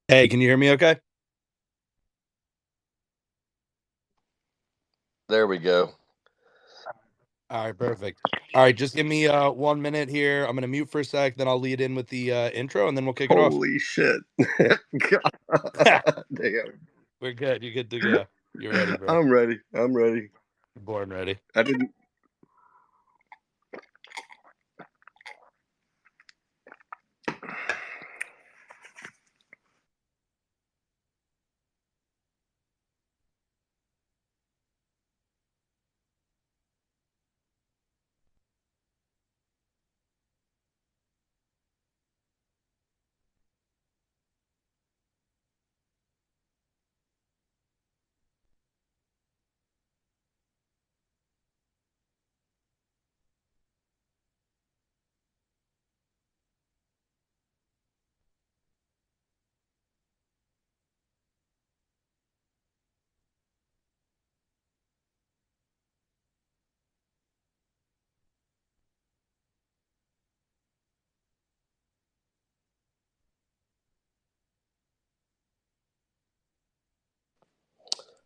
Hey, can you hear me okay? There we go. All right, perfect. All right, just give me 1 minute here. I'm gonna mute for a sec, then I'll lead in with the intro and then we'll kick it off. Holy shit. God damn. We're good. You're good to go. You're ready, bro. I'm ready. I'm ready. Born ready. I didn't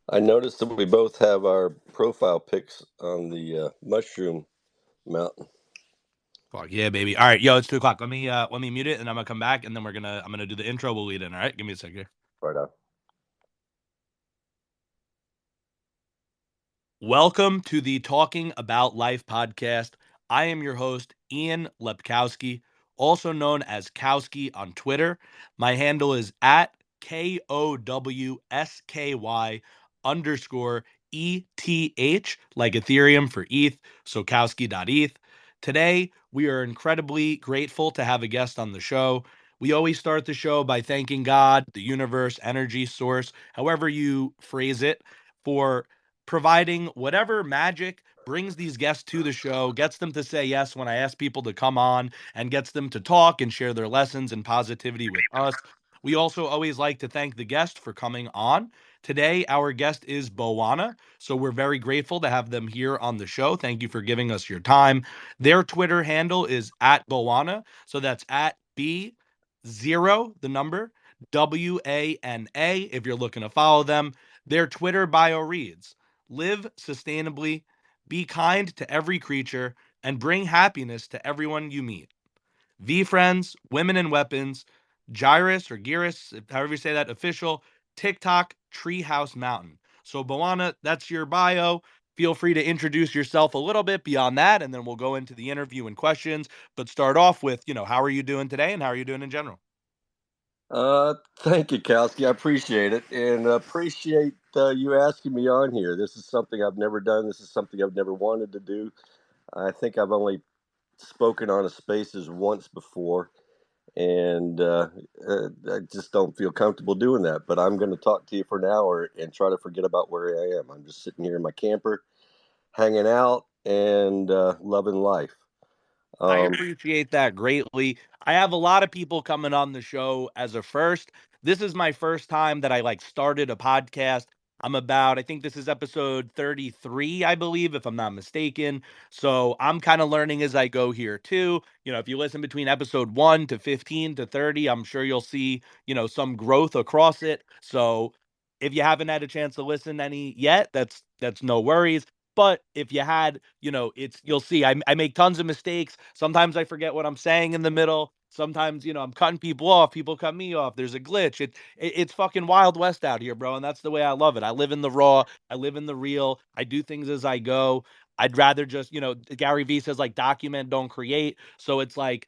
I noticed that we both have our profile pics on the mushroom mountain. Fuck yeah, baby. All right, yo, it's 2 o'clock. Let me mute it and I'm gonna come back and then I'm gonna do the intro. We'll lead in. All right, give me a second here. Right on. Welcome to the Talking About Life podcast. I am your host, Ian Lepkowski, also known as Kowski on Twitter. My handle is at KOWSKY_ETH, like Ethereum for ETH, so Kowski.eth. Today, we are incredibly grateful to have a guest on the show. We always start the show by thanking God, the universe, energy source, however you phrase it, for providing whatever magic brings these guests to the show, gets them to say yes when I ask people to come on, and gets them to talk and share their lessons and positivity with us. We also always like to thank the guest for coming on. Today, our guest is Bowana, so we're very grateful to have them here on the show. Thank you for giving us your time. Their Twitter handle is at Bowana, so that's at B0, the number, WANA, if you're looking to follow them. Their Twitter bio reads, live sustainably, be kind to every creature, and bring happiness to everyone you meet. V Friends, Women and Weapons, Gyrus or Gyrus, however you say that, official, TikTok, Treehouse Mountain. So, Boana, that's your bio. Feel free to introduce yourself a little bit beyond that, and then we'll go into the interview and questions. But start off with, how are you doing today and how are you doing in general? Thank you, Kowski. I appreciate it, and appreciate you asking me on here. This is something I've never done. This is something I've never wanted to do. I think I've only spoken on a spaces once before, and I just don't feel comfortable doing that. But I'm going to talk to you for an hour and try to forget about where I am. I'm just sitting here in my camper, hanging out, and loving life. I Um, appreciate that greatly. I have a lot of people coming on the show as a first. This is my first time that I started a podcast. I think this is episode 33, I believe, if I'm not mistaken. So I'm kind of learning as I go here too. If you listen between episode 1 to 15 to 30, I'm sure you'll see, some growth across it. So if you haven't had a chance to listen any yet, that's no worries. But if you had, you'll see I make tons of mistakes. Sometimes I forget what I'm saying in the middle. Sometimes, I'm cutting people off. People cut me off. There's a glitch. It's fucking Wild West out here, bro. And that's the way I love it. I live in the raw. I live in the real. I do things as I go. I'd rather just, Gary Vee says document, don't create. So it's like,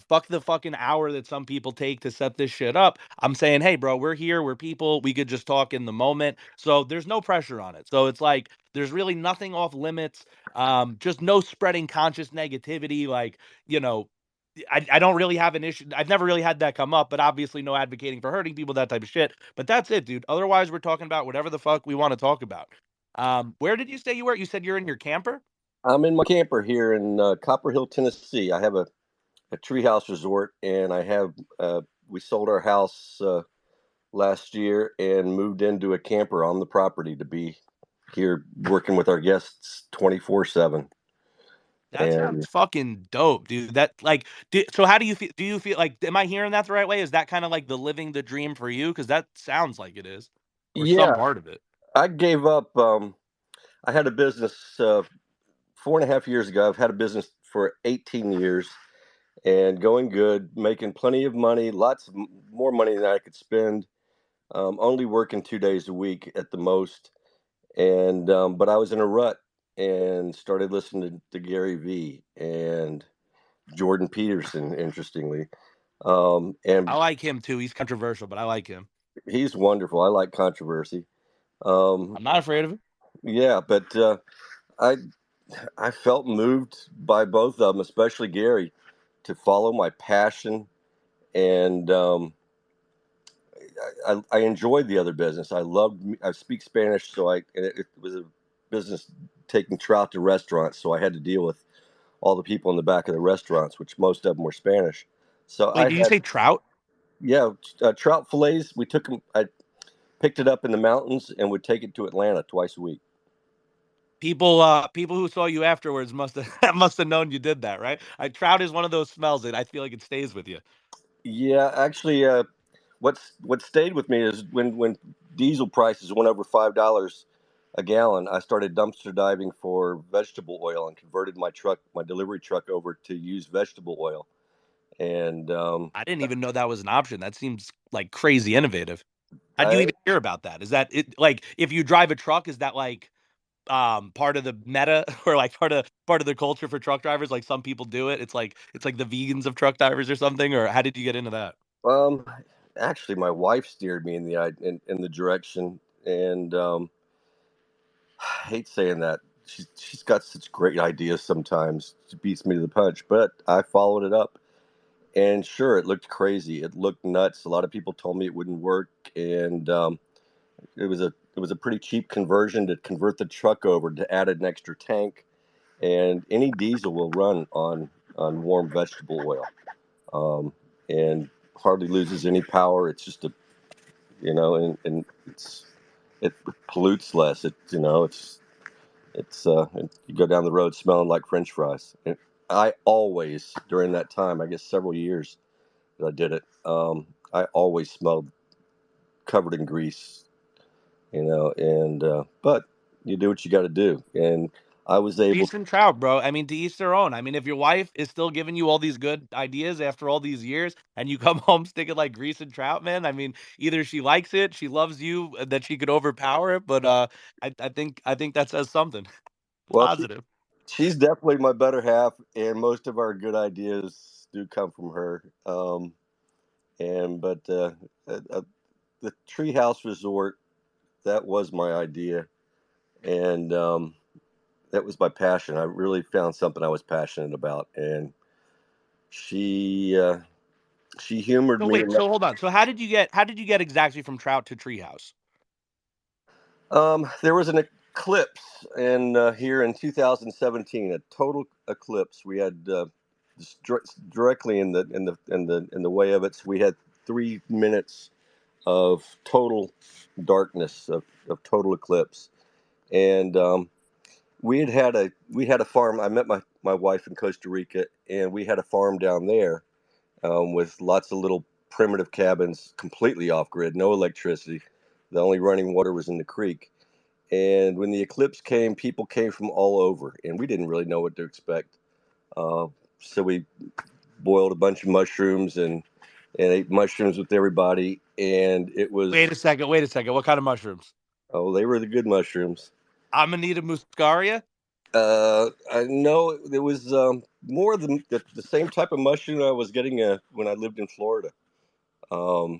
fuck the fucking hour that some people take to set this shit up. I'm saying, hey, bro, we're here. We're people. We could just talk in the moment. So there's no pressure on it. So it's like, there's really nothing off limits. Just no spreading conscious negativity. You know, I don't really have an issue. I've never really had that come up, but obviously no advocating for hurting people, that type of shit. But that's it, dude. Otherwise, we're talking about whatever the fuck we want to talk about. Where did you say you were? You said you're in your camper? I'm in my camper here in Copper Hill, Tennessee. I have a treehouse resort, and I have we sold our house last year and moved into a camper on the property to be here working with our guests 24/7. That sounds And fucking dope, dude. That like, so how do you feel? Do you feel like, am I hearing that the right way? Is that kind of like the living the dream for you? Because that sounds like it is, or some yeah, part of it. I gave up. I had a business 4.5 years ago. I've had a business for 18 years and going good, making plenty of money, more money than I could spend. Only working 2 days a week at the most, and but I was in a rut and started listening to Gary Vee and Jordan Peterson. Interestingly, I and like him too. He's controversial, but I like him. he's wonderful. I like controversy. Um, I'm not afraid of it. yeah, but I I felt moved by both of them, especially Gary, to follow my passion. And I enjoyed the other business. I speak Spanish, so it was a business taking trout to restaurants. So I had to deal with all the people in the back of the restaurants, which most of them were Spanish. So Wait, I did you had, say trout? yeah, trout fillets. We took them, I picked it up in the mountains and would take it to Atlanta twice a week. People who saw you afterwards must have must have known you did that, right? Trout is one of those smells that I feel like it stays with you. Yeah, actually, what stayed with me is when diesel prices went over $5 a gallon. I started dumpster diving for vegetable oil and converted my delivery truck over to use vegetable oil. And I didn't even know that was an option. That seems like crazy innovative. How'd you I even hear about that? Is that it? Like, if you drive a truck, is that like part of the meta or like part of the culture for truck drivers? Like some people do it. It's like the vegans of truck drivers or something. Or how did you get into that? um actually my wife steered me in the direction, and I hate saying that. She's got such great ideas sometimes. She beats me to the punch, but I followed it up. And sure, it looked crazy. It looked nuts. A lot of people told me it wouldn't work, and it was a pretty cheap conversion to convert the truck over to add an extra tank. And any diesel will run on warm vegetable oil, and hardly loses any power. It's just a and it pollutes less. You go down the road smelling like French fries. And I always during that time, I guess several years that I did it, I always smelled covered in grease, and but you do what you got to do, and I was able. Decent trout, bro. I mean, to each their own. I mean, if your wife is still giving you all these good ideas after all these years, and you come home sticking like grease and trout, man. I mean, either she likes it, she loves you, that she could overpower it. But I think that says something Well, positive. she's definitely my better half, and most of our good ideas do come from her. And but the Treehouse Resort, that was my idea, and that was my passion. I really found something I was passionate about, and she uh, she humored So me wait, enough. so hold on. So how did you get exactly from trout to treehouse? There was an eclipse in here in 2017, a total eclipse. We had directly in the way of it. So we had 3 minutes of total darkness of total eclipse, and we had a farm. I met my wife in Costa Rica, and we had a farm down there with lots of little primitive cabins, completely off grid, no electricity. The only running water was in the creek. And when the eclipse came, people came from all over, and we didn't really know what to expect. Uh, so we boiled a bunch of mushrooms and ate mushrooms with everybody, and it was Wait a second. Wait a second. What kind of mushrooms? oh, they were the good mushrooms. Amanita muscaria. I know it was more the same type of mushroom I was getting when I lived in Florida.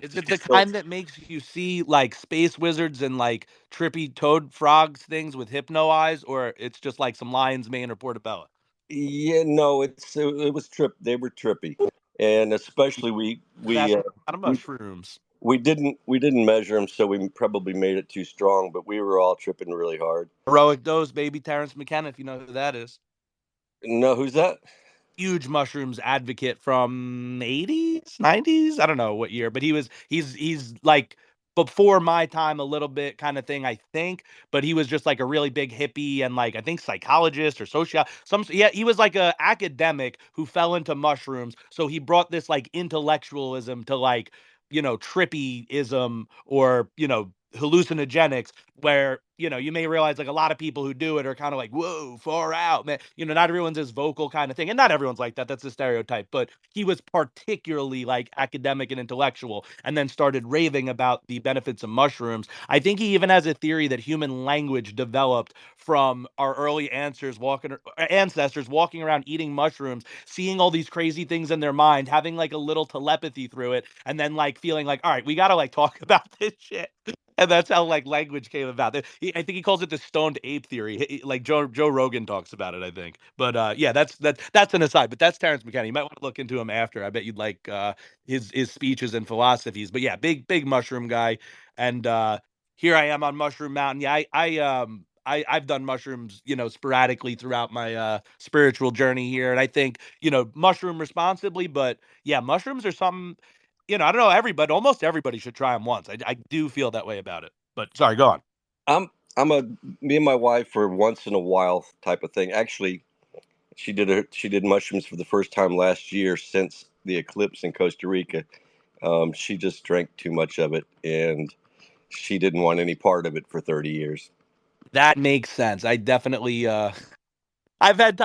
Is it Just the so kind that makes you see like space wizards and like trippy toad frogs things with hypno eyes, or it's just like some lion's mane or portobello? yeah, no, it was trip. They were trippy, and especially That's a lot of we mushrooms. we didn't measure them, so we probably made it too strong. But we were all tripping really hard. Heroic dose, baby Terrence McKenna, if you know who that is. No, who's that? Huge mushrooms advocate from 80s, 90s. I don't know what year, but he's like before my time a little bit kind of thing, I think. But he was just like a really big hippie and like I think psychologist or social some yeah, he was like a academic who fell into mushrooms. So he brought this like intellectualism to like, trippyism or, hallucinogenics where, you may realize like a lot of people who do it are kind of like, whoa, far out, man. Not everyone's as vocal kind of thing. And not everyone's like that. That's a stereotype. But he was particularly like academic and intellectual and then started raving about the benefits of mushrooms. I think he even has a theory that human language developed from our early ancestors walking around eating mushrooms, seeing all these crazy things in their mind, having like a little telepathy through it, and then like feeling like, all right, we gotta like talk about this shit. And that's how like language came about. I think he calls it the stoned ape theory. Like Joe Rogan talks about it, I think. But yeah, that's an aside. But that's Terrence McKenna. You might want to look into him after. I bet you'd like his speeches and philosophies. But yeah, big mushroom guy. And here I am on Mushroom Mountain. Yeah, I've done mushrooms, sporadically throughout my spiritual journey here. And I think, mushroom responsibly, but yeah, mushrooms are something, I don't know, almost everybody should try them once. I do feel that way about it. But sorry, go on. I'm a me and my wife are once in a while type of thing. Actually, she did mushrooms for the first time last year since the eclipse in Costa Rica. She just drank too much of it, and she didn't want any part of it for 30 years. That makes sense. I definitely I've had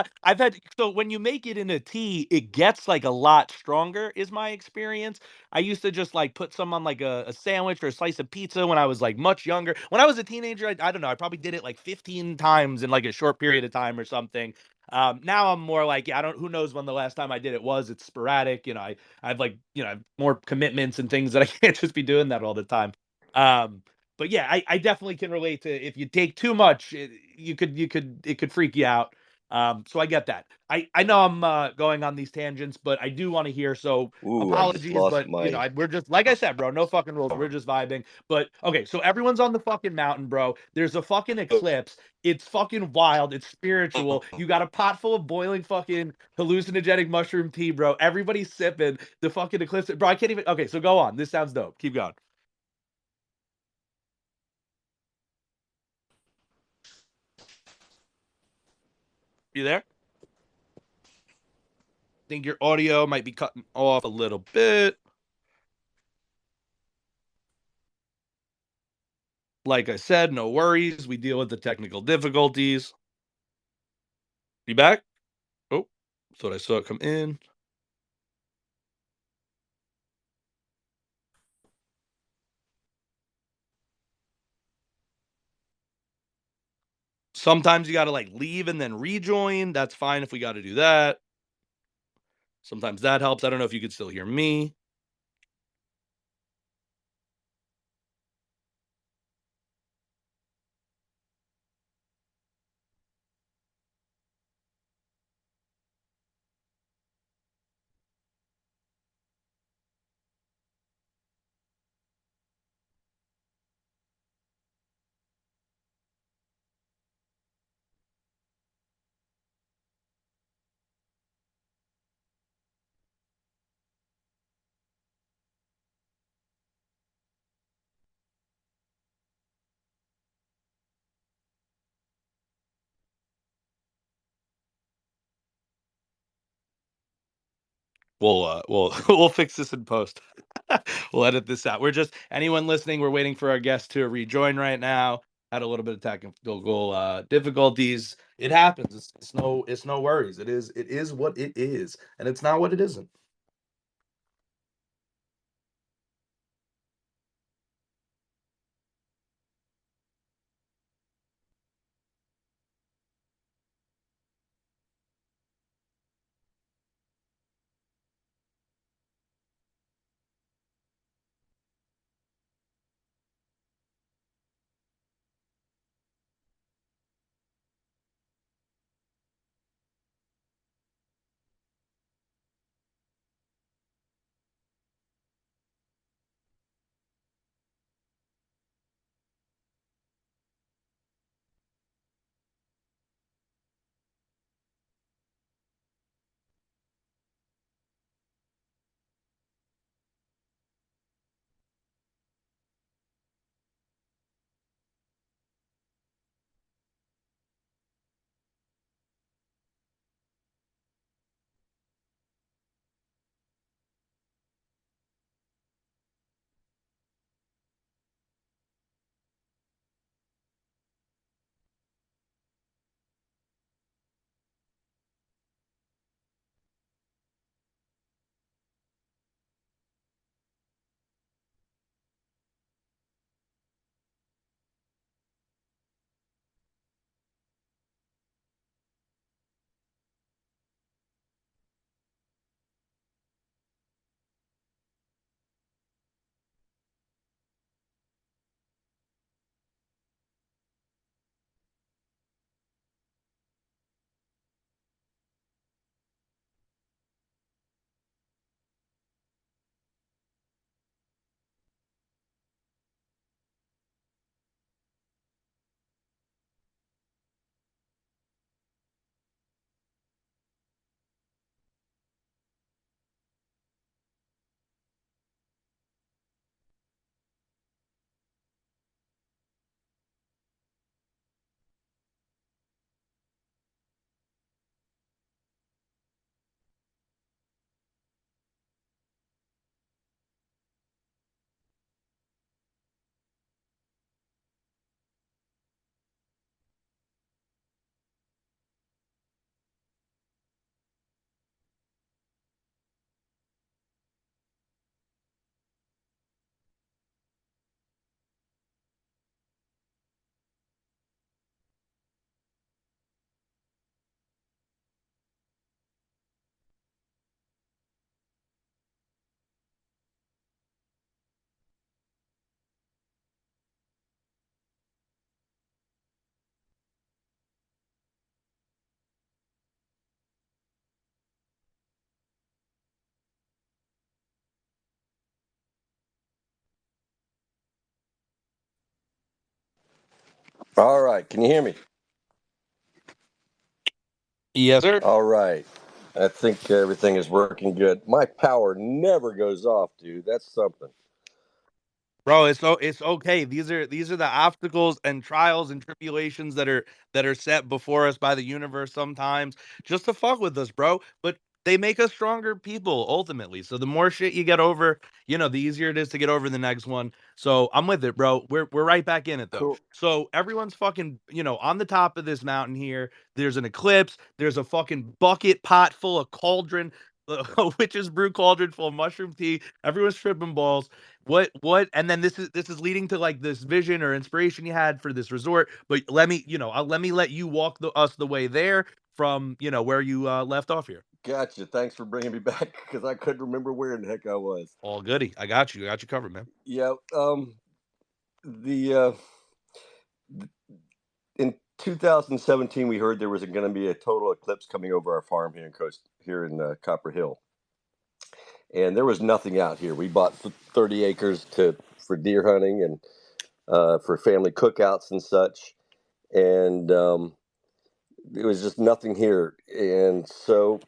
so when you make it in a tea, it gets like a lot stronger, is my experience. I used to just like put some on like a sandwich or a slice of pizza when I was like much younger. When I was a teenager, I don't know, I probably did it like 15 times in like a short period of time or something. Now I'm more like, yeah, I don't, who knows when the last time I did it was. It's sporadic. I've like, I have more commitments and things that I can't just be doing that all the time. Um, but yeah, I definitely can relate to if you take too much, it could freak you out. So I get that. I know I'm going on these tangents, but I do want to hear. So Ooh, I just apologies, lost but my. we're just like I said, bro. No fucking rules. We're just vibing. But okay, so everyone's on the fucking mountain, bro. There's a fucking eclipse. It's fucking wild. It's spiritual. You got a pot full of boiling fucking hallucinogenic mushroom tea, bro. Everybody's sipping the fucking eclipse, bro. I can't even. Okay, so go on. This sounds dope. Keep going. You there? Think your audio might be cutting off a little bit. Like I said, no worries. We deal with the technical difficulties. You back? Oh, thought I saw it come in. Sometimes you got to like leave and then rejoin. That's fine if we got to do that. Sometimes that helps. I don't know if you could still hear me. We'll we'll fix this in post. We'll edit this out. We're just anyone listening. We're waiting for our guest to rejoin right now. Had a little bit of technical difficulties. It happens. It's no worries. It is what it is, and it's not what it isn't. All right, can you hear me? Yes, sir. All right. I think everything is working good. My power never goes off, dude. That's something. Bro, it's okay. These are the obstacles and trials and tribulations that are set before us by the universe sometimes just to fuck with us, bro. But they make us stronger people ultimately. So the more shit you get over, the easier it is to get over the next one. So I'm with it, bro. We're right back in it though. Cool. So everyone's fucking, on the top of this mountain here. There's an eclipse. There's a fucking bucket pot full of cauldron, a witch's brew cauldron full of mushroom tea. Everyone's tripping balls. And then this is leading to like this vision or inspiration you had for this resort. But let me let you walk us the way there from where you left off here. Gotcha. Thanks for bringing me back because I couldn't remember where in the heck I was. All goody. I got you covered, man. Yeah. The In 2017, we heard there was going to be a total eclipse coming over our farm here in Copper Hill, and there was nothing out here. We bought 30 acres to for deer hunting and for family cookouts and such, and it was just nothing here. And so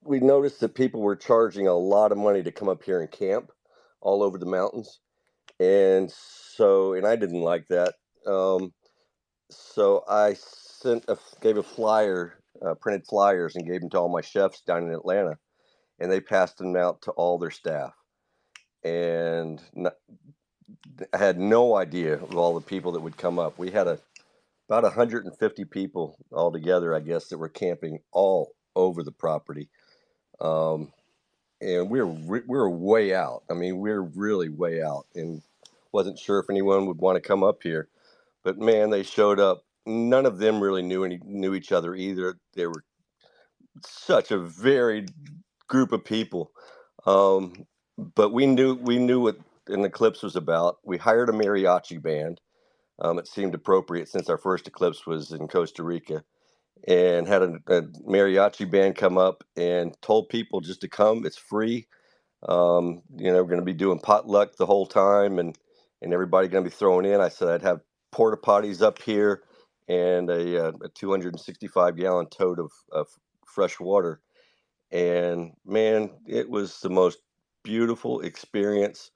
we noticed that people were charging a lot of money to come up here and camp all over the mountains, and I didn't like that. Um, so I gave a flyer, printed flyers, and gave them to all my chefs down in Atlanta, and they passed them out to all their staff. And I had no idea of all the people that would come up. We had about 150 people altogether, I guess, that were camping all over the property. Um, and we were way out. I mean, we are really way out, and wasn't sure if anyone would want to come up here. But man, they showed up. None of them really knew each other either. They were such a varied group of people. Um, but we knew what an eclipse was about. We hired a mariachi band. It seemed appropriate since our first eclipse was in Costa Rica, and had a mariachi band come up and told people just to come. It's free. We're going to be doing potluck the whole time, and everybody going to be throwing in. I said I'd have porta potties up here and a 265-gallon tote of fresh water. And man, it was the most beautiful experience.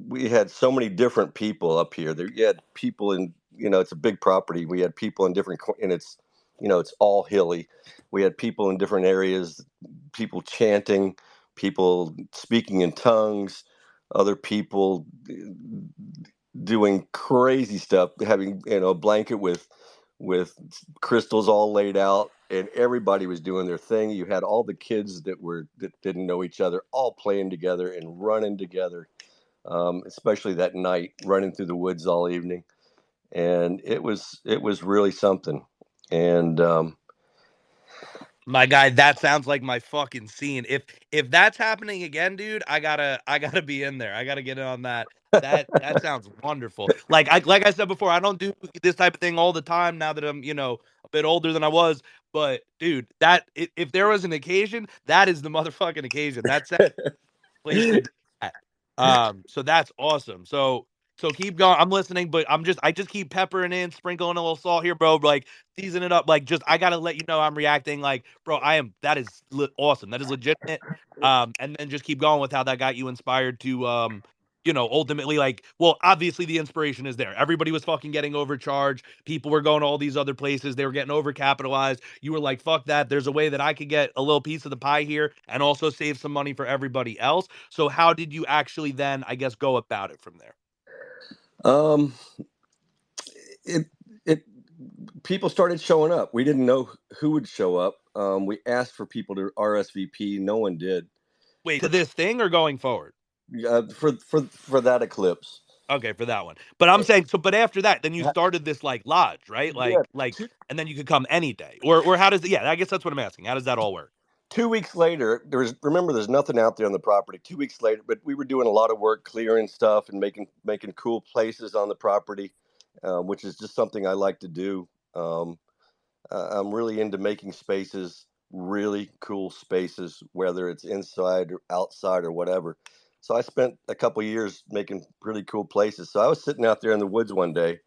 We had so many different people up here. There, you had people in, it's a big property. We had people in and it's all hilly. We had people in different areas, people chanting, people speaking in tongues, other people doing crazy stuff, having, a blanket with crystals all laid out, and everybody was doing their thing. You had all the kids that didn't know each other all playing together and running together, especially that night, running through the woods all evening, and it was really something. And My guy, that sounds like my fucking scene. If that's happening again, dude, I gotta be in there. I gotta get in on that. That sounds wonderful. Like I said before, I don't do this type of thing all the time now that I'm, a bit older than I was. But dude, if there was an occasion, that is the motherfucking occasion. That's place to do that. So that's awesome. So keep going. I'm listening, but I just keep peppering in, sprinkling a little salt here, bro. Like season it up. Like just I gotta let you know I'm reacting. Like, bro, that is awesome. That is legitimate. And then just keep going with how that got you inspired to ultimately like well, obviously the inspiration is there. Everybody was fucking getting overcharged. People were going to all these other places. They were getting overcapitalized. You were like, fuck that. There's a way that I could get a little piece of the pie here and also save some money for everybody else. So how did you actually then, I guess, go about it from there? um, it it people started showing up. We didn't know who would show up. We asked for people to RSVP. No one did. Wait, to this thing or going forward? For that eclipse. Okay, for that one. But I'm saying so but after that, then you started this like lodge, right? Yeah, Like and then you could come any day. Or how does it yeah, I guess that's what I'm asking. How does that all work? 2 weeks later, there's nothing out there on the property. 2 weeks later, but we were doing a lot of work clearing stuff and making cool places on the property, which is just something I like to do. Um, I'm really into making spaces, really cool spaces, whether it's inside or outside or whatever. So I spent a couple years making really cool places. So I was sitting out there in the woods one day,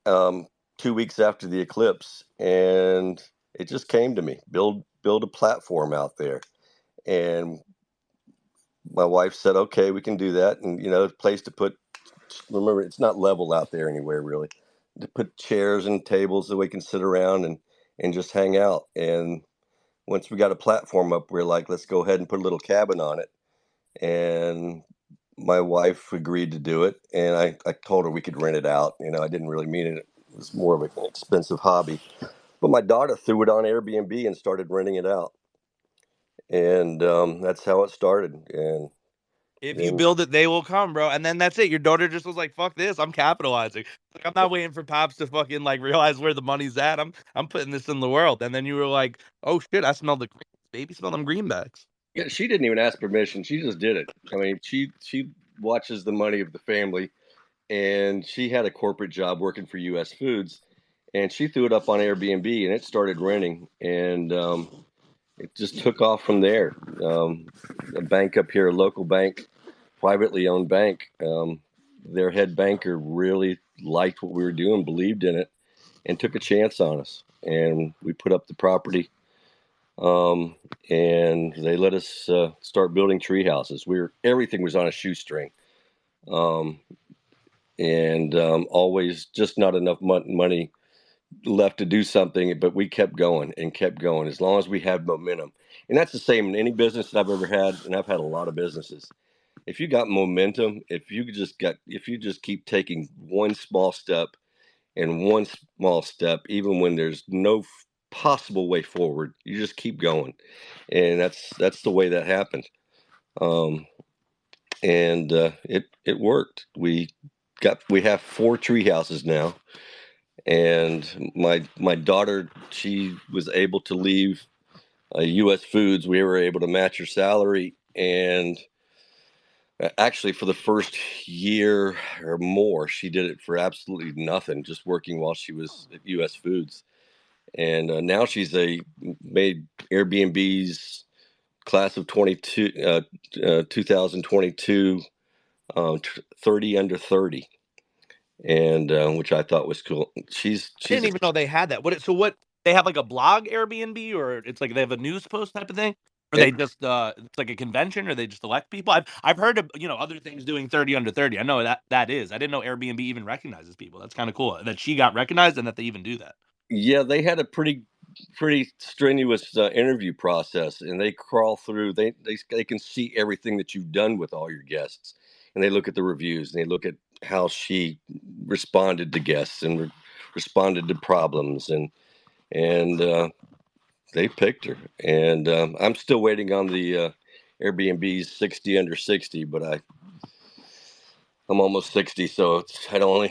um, 2 weeks after the eclipse, and it just came to me: build a platform out there. And my wife said, "Okay, we can do that." And a place to put. Remember, it's not level out there anywhere really. To put chairs and tables that we can sit around and just hang out. And once we got a platform up, we are like, let's go ahead and put a little cabin on it. And my wife agreed to do it, and I told her we could rent it out. I didn't really mean it. It was more of an expensive hobby. But my daughter threw it on Airbnb and started renting it out. And that's how it started. And If you then, build it, they will come, bro. And then that's it. Your daughter just was like, "Fuck this, I'm capitalizing. Like, I'm not waiting for pops to fucking like realize where the money's at. I'm putting this in the world." And then you were like, "Oh shit, I smell the greens, baby. Smell them greenbacks." yeah, she didn't even ask permission. She just did it. I mean, she watches the money of the family, and she had a corporate job working for U.S. Foods, and she threw it up on Airbnb, and it started renting, and it just took off from there. A bank up here, a local bank, privately owned bank, their head banker really liked what we were doing, believed in it, and took a chance on us. And we put up the property, um, and they let us start building tree houses. Everything was on a shoestring. Um, and always just not enough money left to do something, but we kept going and kept going as long as we had momentum. And that's the same in any business that I've ever had, and I've had a lot of businesses. If you got momentum, if you just keep taking one small step and one small step, even when there's no possible way forward, you just keep going, and that's the way that happened. Um, and it worked. We have 4 tree houses now, and my daughter, she was able to leave U.S. Foods. We were able to match her salary, and actually for the first year or more, she did it for absolutely nothing, just working while she was at U.S. Foods. And now she's made Airbnb's class of 2022, 30 under 30, and which I thought was cool. I didn't even know they had that. What they have like a blog Airbnb, or it's like they have a news post type of thing? Or it, they just it's like a convention, or they just elect people? I've heard of other things doing 30 under 30. I know that is. I didn't know Airbnb even recognizes people. That's kind of cool that she got recognized and that they even do that. yeah, they had a pretty strenuous interview process, and they crawl through. They can see everything that you've done with all your guests, and they look at the reviews, and they look at how she responded to guests and responded to problems, and they picked her. And I'm still waiting on the Airbnb's 60 under 60, but I'm almost 60, so I don't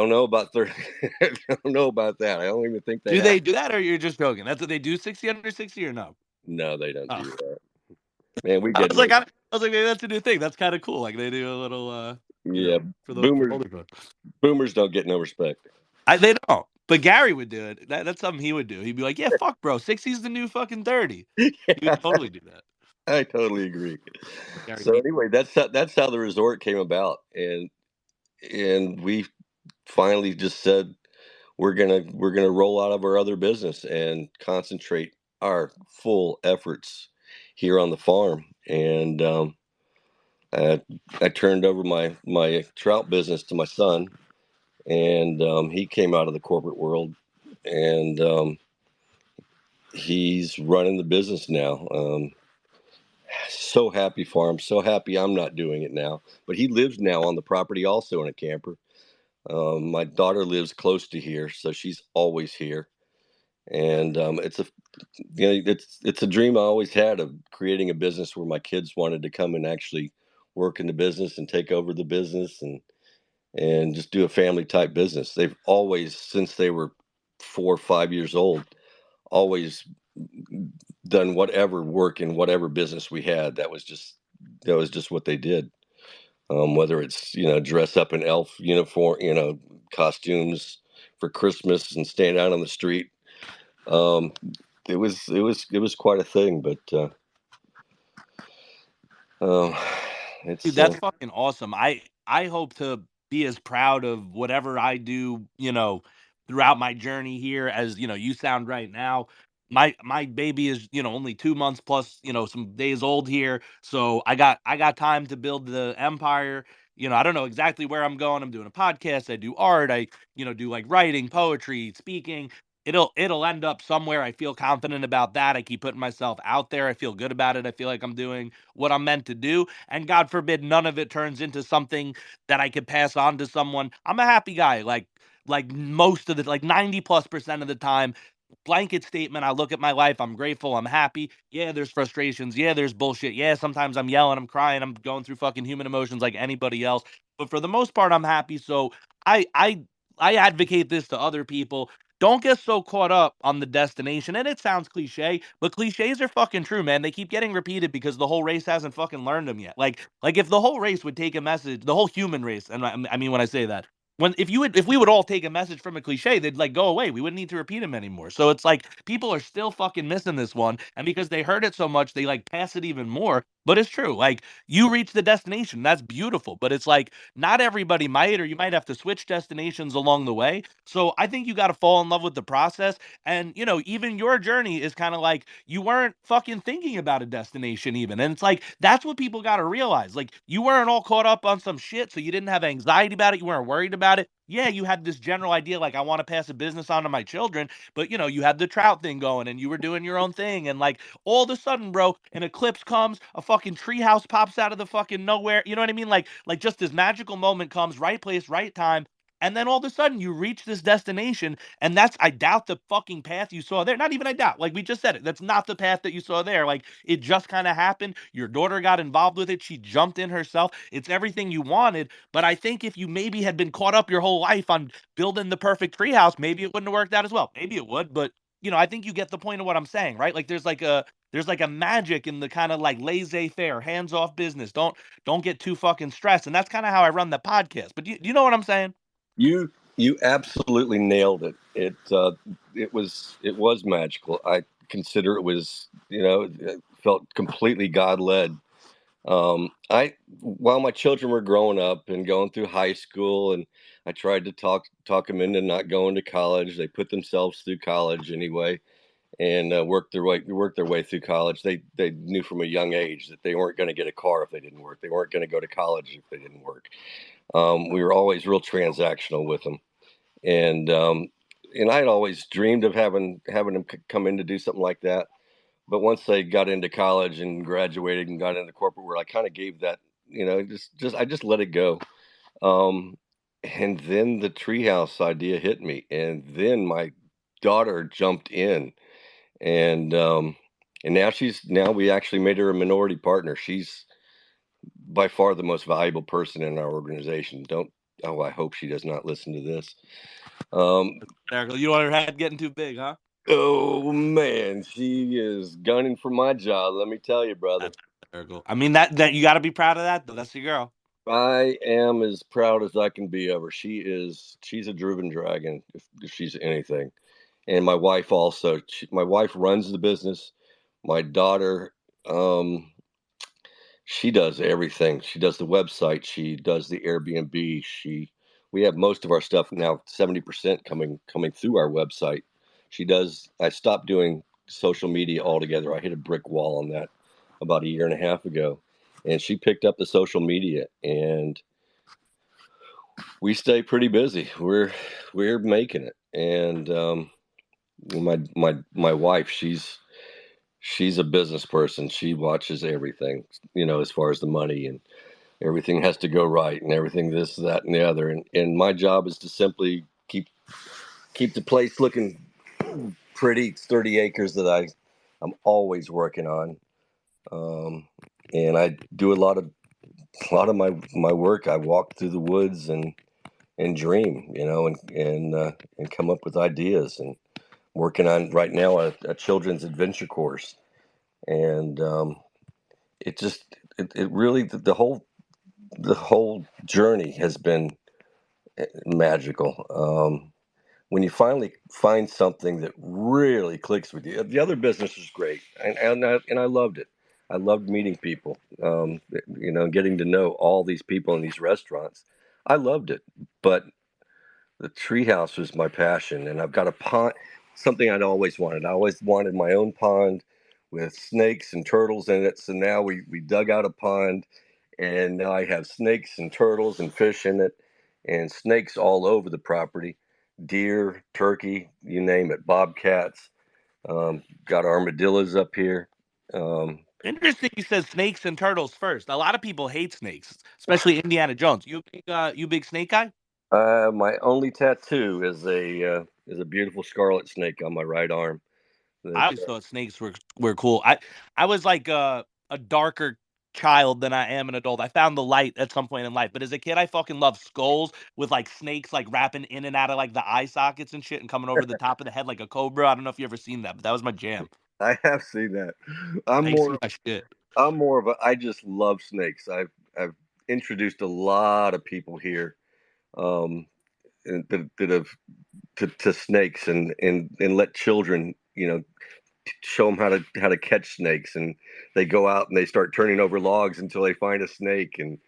know about 30. I don't know about that. I don't even think they Do have. they do that, or you're just joking? That's what they do, 60 under 60, or no? No, they don't Oh. do that. Man, we I get was like, no. I was like, maybe that's a new thing. That's kind of cool. Like they do a little, Yeah, for the boomers older folks. boomers don't get no respect. They don't. But Gary would do it. That's something he would do. He'd be like, "Yeah, fuck, bro. 60's the new fucking 30." He would Yeah, totally do that. I totally agree. Gary So V. anyway, that's how the resort came about, and we finally just said we're gonna roll out of our other business and concentrate our full efforts here on the farm. And I, I turned over my trout business to my son, and he came out of the corporate world, and he's running the business now. So happy for him. So happy I'm not doing it now. But he lives now on the property also in a camper. My daughter lives close to here, so she's always here. And it's a dream I always had of creating a business where my kids wanted to come and actually work in the business and take over the business and just do a family type business. They've always, since they were 4 or 5 years old, always done whatever work in whatever business we had. That was just what they did. Whether it's dress up in elf uniform, costumes for Christmas and stand out on the street. Um, it was quite a thing, but um, Dude, it's that's fucking awesome. I hope to be as proud of whatever I do, throughout my journey here as, you sound right now. My baby is, only 2 months plus, some days old here. So I got time to build the empire. I don't know exactly where I'm going. I'm doing a podcast, I do art, I, do like writing, poetry, speaking. It'll end up somewhere. I feel confident about that. I keep putting myself out there. I feel good about it. I feel like I'm doing what I'm meant to do. And God forbid none of it turns into something that I could pass on to someone. I'm a happy guy. Like most of the, like 90+% of the time, blanket statement. I look at my life, I'm grateful, I'm happy. Yeah, there's frustrations. Yeah, there's bullshit. Yeah, sometimes I'm yelling, I'm crying, I'm going through fucking human emotions like anybody else. But for the most part, I'm happy. So I I I advocate this to other people. Don't get so caught up on the destination. And it sounds cliche, but cliches are fucking true, man. They keep getting repeated because the whole race hasn't fucking learned them yet. Like if the whole race would take a message, the whole human race, and I mean when I say that, if we would all take a message from a cliche, they'd like go away. We wouldn't need to repeat them anymore. So it's like people are still fucking missing this one, and because they heard it so much, they like pass it even more. But it's true. Like you reach the destination, that's beautiful. But it's like not everybody might, or you might have to switch destinations along the way. So I think you got to fall in love with the process. And even your journey is kind of like you weren't fucking thinking about a destination even. And it's like that's what people got to realize. Like you weren't all caught up on some shit, so you didn't have anxiety about it. You weren't worried about it. Yeah, you had this general idea like I want to pass a business on to my children, but you had the trout thing going and you were doing your own thing and like all of a sudden, bro, an eclipse comes, a fucking treehouse pops out of the fucking nowhere. You know what I mean? Like just this magical moment comes, right place, right time. And then all of a sudden you reach this destination, and that's I doubt the fucking path you saw there. Not even I doubt. Like we just said it. That's not the path that you saw there. Like it just kind of happened. Your daughter got involved with it. She jumped in herself. It's everything you wanted. But I think if you maybe had been caught up your whole life on building the perfect treehouse, maybe it wouldn't have worked out as well. Maybe it would, but I think you get the point of what I'm saying, right? Like there's like a magic in the kind of like laissez-faire, hands-off business. Don't get too fucking stressed. And that's kind of how I run the podcast. But do you know what I'm saying? You absolutely nailed it. It was magical. I consider it was, it felt completely God led. I While my children were growing up and going through high school, and I tried to talk them into not going to college. They put themselves through college anyway, and worked their way through college. They knew from a young age that they weren't going to get a car if they didn't work. They weren't going to go to college if they didn't work. We were always real transactional with them, and I'd always dreamed of having them come in to do something like that. But once they got into college and graduated and got into the corporate world, I kind of gave that, just I just let it go. Um, and then the treehouse idea hit me, and then my daughter jumped in, and now we actually made her a minority partner. She's by far the most valuable person in our organization. Don't Oh, I hope she does not listen to this. Um, You don't want her head getting too big, huh? oh man, she is gunning for my job. Let me tell you, brother. That's hysterical. I mean that you got to be proud of that though. That's your girl. I am as proud as I can be of her. She's a driven dragon, if she's anything. And my wife also. My wife runs the business. My daughter, um, she does everything. She does the website. She does the Airbnb. We have most of our stuff now, 70% coming through our website. She does. I stopped doing social media altogether. I hit a brick wall on that about a year and a half ago, and she picked up the social media, and we stay pretty busy. We're making it, and my wife, she's a business person. She watches everything, as far as the money, and everything has to go right, and everything this, that, and the other. And my job is to simply keep the place looking pretty. It's 30 acres that I'm always working on, um, and I do a lot of my work. I walk through the woods and dream, and come up with ideas. And working on right now a children's adventure course, and it just it really the whole journey has been magical. When you finally find something that really clicks with you, the other business is great, and I loved it. I loved meeting people, getting to know all these people in these restaurants. I loved it, but the treehouse was my passion, and I've got a pond, something I'd always wanted. I always wanted my own pond with snakes and turtles in it. So now we dug out a pond, and now I have snakes and turtles and fish in it, and snakes all over the property, deer, turkey, you name it, bobcats. Got armadillos up here. Um, Interesting you said snakes and turtles first. A lot of people hate snakes, especially Indiana Jones. You big snake guy? my only tattoo is a beautiful scarlet snake on my right arm. That I always thought snakes were cool. I was like a darker child than I am an adult. I found the light at some point in life, but as a kid, I fucking loved skulls with like snakes like wrapping in and out of like the eye sockets and shit and coming over the top of the head like a cobra. I don't know if you ever seen that, but that was my jam. I have seen that. I'm I used to be more my shit. I'm more of a I just love snakes. I've introduced a lot of people here um that have to snakes and let children, show them how to catch snakes, and they go out and they start turning over logs until they find a snake, and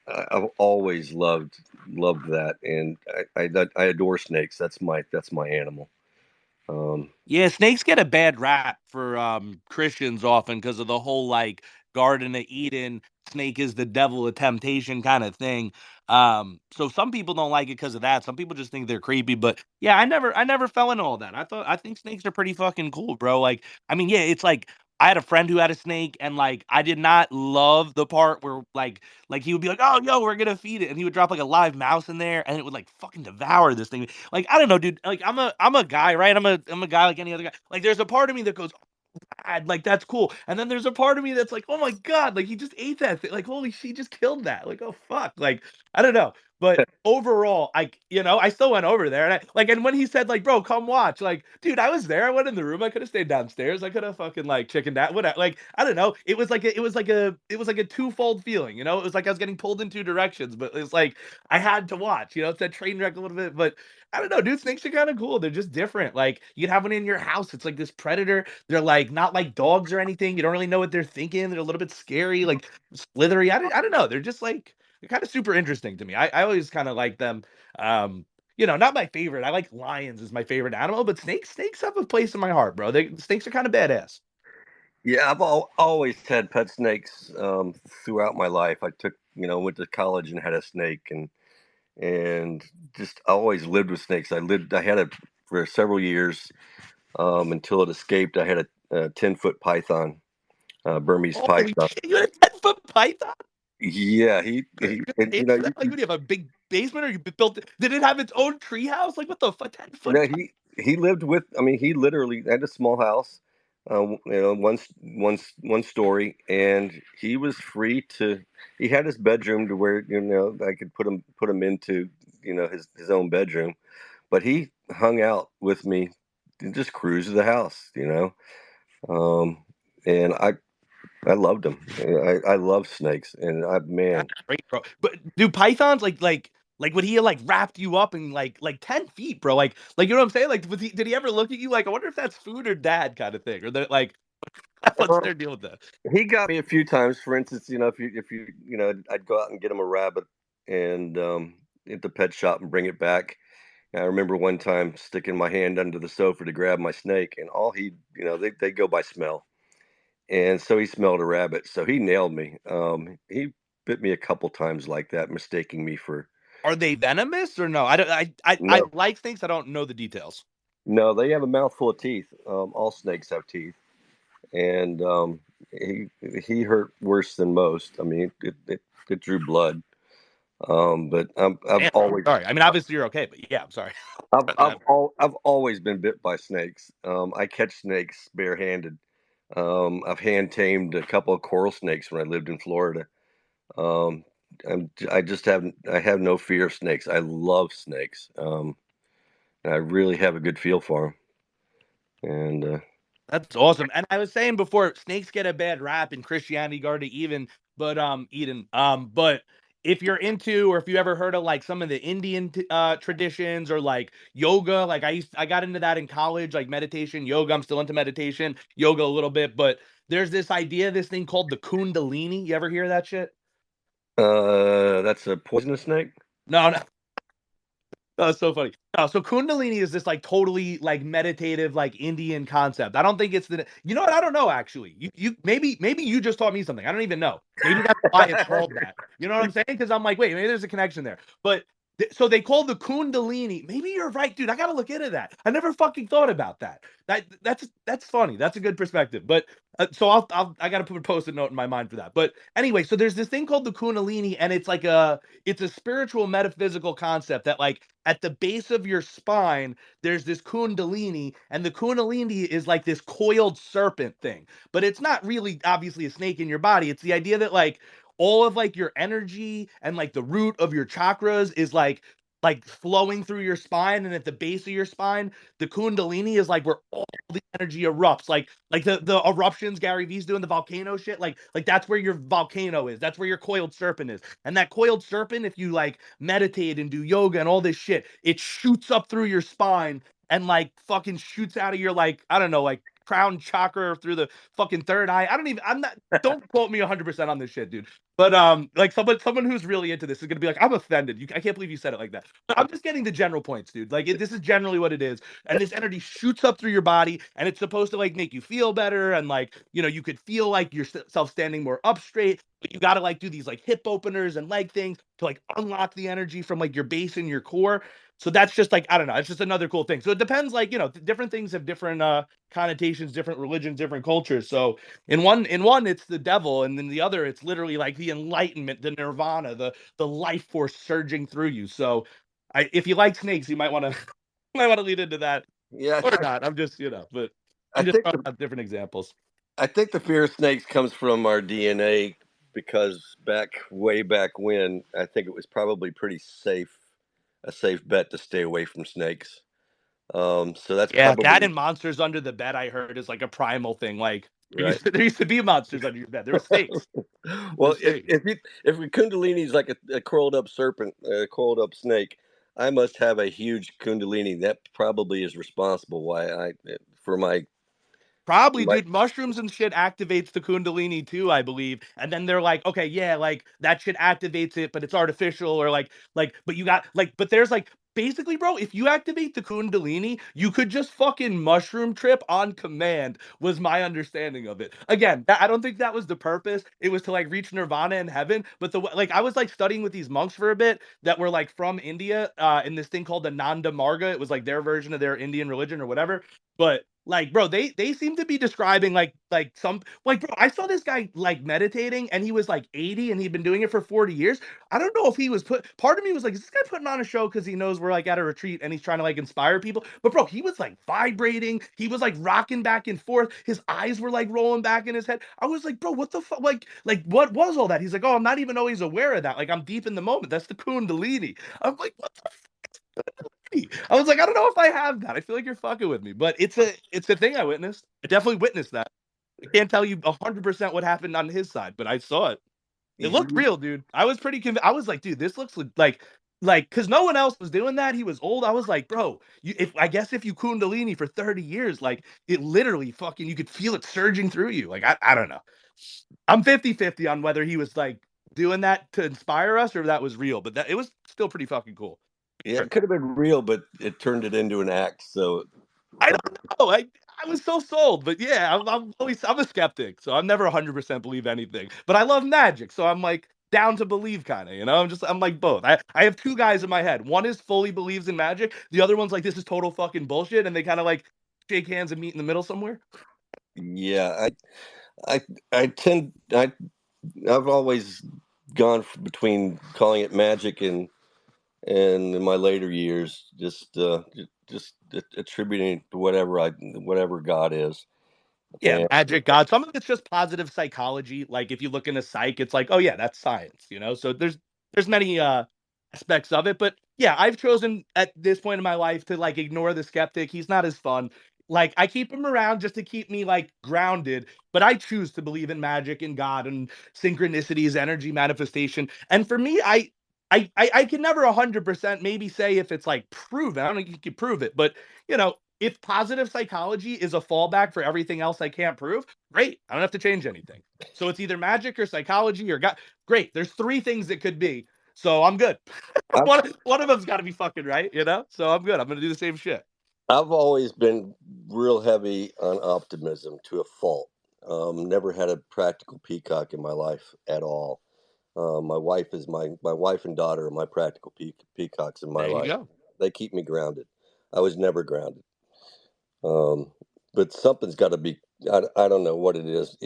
I've always loved that, and I adore snakes. That's my animal. Um, Yeah, snakes get a bad rap for Christians often because of the whole like Garden of Eden, snake is the devil of temptation kind of thing. So some people don't like it because of that. Some people just think they're creepy. But yeah, I never fell into all that. I think snakes are pretty fucking cool, bro. Like, I mean, yeah, it's like I had a friend who had a snake, and like I did not love the part where like he would be like, oh yo, we're gonna feed it, and he would drop like a live mouse in there, and it would like fucking devour this thing. Like I don't know, dude. Like I'm a guy, right? I'm a guy like any other guy. Like there's a part of me that goes, God, like that's cool. And then there's a part of me that's like, oh my God, like he just ate that thing. Like, holy shit, he just killed that. Like, oh fuck. Like, I don't know. But overall, I still went over there, and and when he said, like, bro, come watch, like, dude, I was there. I went in the room. I could have stayed downstairs. I could have fucking like chickened out. Whatever. Like, I don't know. It was like a twofold feeling. It was like I was getting pulled in two directions, but it's like I had to watch. It's that train wreck a little bit, but I don't know, dude. Snakes are kind of cool. They're just different. Like you could have one in your house. It's like this predator. They're like not like dogs or anything. You don't really know what they're thinking. They're a little bit scary, like slithery. I don't know. They're just like they're kind of super interesting to me. I always kind of like them. Not my favorite. I like lions is my favorite animal, but snakes have a place in my heart, bro. Snakes are kind of badass. yeah, always had pet snakes throughout my life. I went to college and had a snake, and just I always lived with snakes. I had it for several years until it escaped. I had a 10-foot python, Burmese Holy python. shit, you had a 10-foot python? Yeah, You just and, ate that? Like, what do you have a big basement, or you built it? Did it have its own tree house? Like, what the fuck? 10-foot. he lived with. I mean, he literally had a small house, one story, and he was free to. He had his bedroom to where I could put him into his own bedroom, but he hung out with me and just cruised the house, um, and I loved him. I love snakes, and man, That's great, bro. But do pythons like would he like wrapped you up in like 10 feet, bro? Like you know what I'm saying? Like did he ever look at you like I wonder if that's food or dad kind of thing? Or they're like what's uh, their deal with that? he got me a few times. For instance, I'd go out and get him a rabbit and at the pet shop and bring it back. And I remember one time sticking my hand under the sofa to grab my snake, and all they go by smell, and so he smelled a rabbit, so he nailed me. He bit me a couple times like that, mistaking me for Are they venomous or no? I don't I no, like things, I don't know the details. no. They have a mouthful of teeth. All snakes have teeth, and he he hurt worse than most. I mean, it drew blood. But I've Damn, always sorry. I mean obviously you're okay, but yeah, I'm sorry. I've always been bit by snakes. I catch snakes barehanded. I've hand tamed a couple of coral snakes when I lived in Florida. Um, I just haven't. I have no fear of snakes. I love snakes. And I really have a good feel for them. And That's awesome. And I was saying before, snakes get a bad rap in Christianity, Garden even, but Eden. But if you're into, or if you ever heard of like some of the Indian traditions or like yoga, like I got into that in college, like meditation, yoga. I'm still into meditation, yoga a little bit, but there's this idea, this thing called the Kundalini. You ever hear that shit? That's a poisonous snake. No, no. That's so funny. No, so Kundalini is this like totally like meditative, like Indian concept. I don't think it's the you know what? I don't know actually. You maybe you just taught me something. I don't even know. Maybe that's why it's called that. You know what I'm saying? Because I'm like, wait, maybe there's a connection there. But so they call the Kundalini. Maybe you're right, dude. I gotta look into that. I never fucking thought about that. That's funny. That's a good perspective. But so I gotta put a post-it note in my mind for that. But anyway, so there's this thing called the Kundalini, and it's a spiritual metaphysical concept that like at the base of your spine there's this kundalini, and the kundalini is like this coiled serpent thing, but it's not really obviously a snake in your body. It's the idea that like all of like your energy and like the root of your chakras is like flowing through your spine, and at the base of your spine the kundalini is like where all the energy erupts, like the eruptions Gary Vee's doing, the volcano shit, like that's where your volcano is, that's where your coiled serpent is. And that coiled serpent, if you like meditate and do yoga and all this shit, it shoots up through your spine and like fucking shoots out of your like I don't know, like crown chakra through the fucking third eye. I don't even I'm not don't quote me 100% on this shit, dude. But like someone who's really into this is gonna be like, I'm offended. I can't believe you said it like that. But I'm just getting the general points, dude. Like this is generally what it is, and this energy shoots up through your body, and it's supposed to like make you feel better, and like you could feel like yourself standing more up straight. But you got to like do these like hip openers and leg things to like unlock the energy from like your base and your core. So that's just like I don't know, it's just another cool thing. So it depends, like different things have different connotations, different religions, different cultures. So in one it's the devil, and then the other it's literally like the enlightenment, the nirvana, the life force surging through you. So if you like snakes, you might want to might want to lead into that Yeah, or not. I'm just but I I'm just think throwing the out different examples. I think the fear of snakes comes from our DNA because way back when, I think it was probably pretty safe, a safe bet to stay away from snakes. So that's Yeah, that probably and monsters under the bed I heard is like a primal thing. Like right. there used to be monsters under your bed. There were snakes. There were Well, if snakes. if you if a kundalini is like a coiled up serpent, a coiled up snake, I must have a huge kundalini. That probably is responsible why I for Probably, my dude. Mushrooms and shit activates the Kundalini too, I believe. And then they're like, okay, yeah, like that shit activates it, but it's artificial, or but you got but there's like basically, bro, if you activate the Kundalini, you could just fucking mushroom trip on command, was my understanding of it. Again, I don't think that was the purpose. It was to like reach nirvana in heaven. But like I was like studying with these monks for a bit that were like from India, in this thing called the Nanda Marga. It was like their version of their Indian religion or whatever. But like, bro, they seem to be describing like some like bro, I saw this guy like meditating, and he was like 80, and he'd been doing it for 40 years. I don't know if he was part of me was like, is this guy putting on a show because he knows we're like at a retreat and he's trying to like inspire people? But bro, he was like vibrating, he was like rocking back and forth, his eyes were like rolling back in his head. I was like, bro, what the fuck? Like what was all that? He's like, oh, I'm not even always aware of that. Like I'm deep in the moment. That's the kundalini. I'm like, what the I was like, I don't know if I have that. I feel like you're fucking with me, but it's a thing I witnessed. I definitely witnessed that. I can't tell you 100% what happened on his side, but I saw it. It looked real, dude. I was pretty convinced. I was like, dude, this looks like because no one else was doing that. He was old. I was like, bro, if I guess if you kundalini for 30 years, like it literally fucking you could feel it surging through you. Like I don't know. I'm 50-50 on whether he was like doing that to inspire us or that was real, but that it was still pretty fucking cool. Yeah, it could have been real, but it turned it into an act. So I don't know. I was so sold, but yeah, I'm a skeptic, so I'm never 100% believe anything. But I love magic, so I'm like down to believe, kind of. I'm like both. I have two guys in my head. One is fully believes in magic. The other one's like this is total fucking bullshit, and they kind of like shake hands and meet in the middle somewhere. yeah, I I tend I've always gone between calling it magic and in my later years just attributing it to whatever God is. Yeah, And magic, God. Some of it's just positive psychology. Like if you look into psych, it's like, oh yeah, that's science. So there's many aspects of it. But yeah, I've chosen at this point in my life to like ignore the skeptic. He's not as fun. Like I keep him around just to keep me like grounded, but I choose to believe in magic and God and synchronicities, energy manifestation. And for me, I can never 100% maybe say if it's like proven. I don't think you can prove it, but you know, If positive psychology is a fallback for everything else I can't prove, great. I don't have to change anything. So it's either magic or psychology or God. Great. There's three things it could be. So I'm good. I've one of them's got to be fucking right, you know? So I'm good. I'm going to do the same shit. I've always been real heavy on optimism to a fault. Never had a practical peacock in my life at all. My wife and daughter are my practical peacocks in my There you life. go. They keep me grounded. I was never grounded. Um, but something's got to be. I don't know what it is.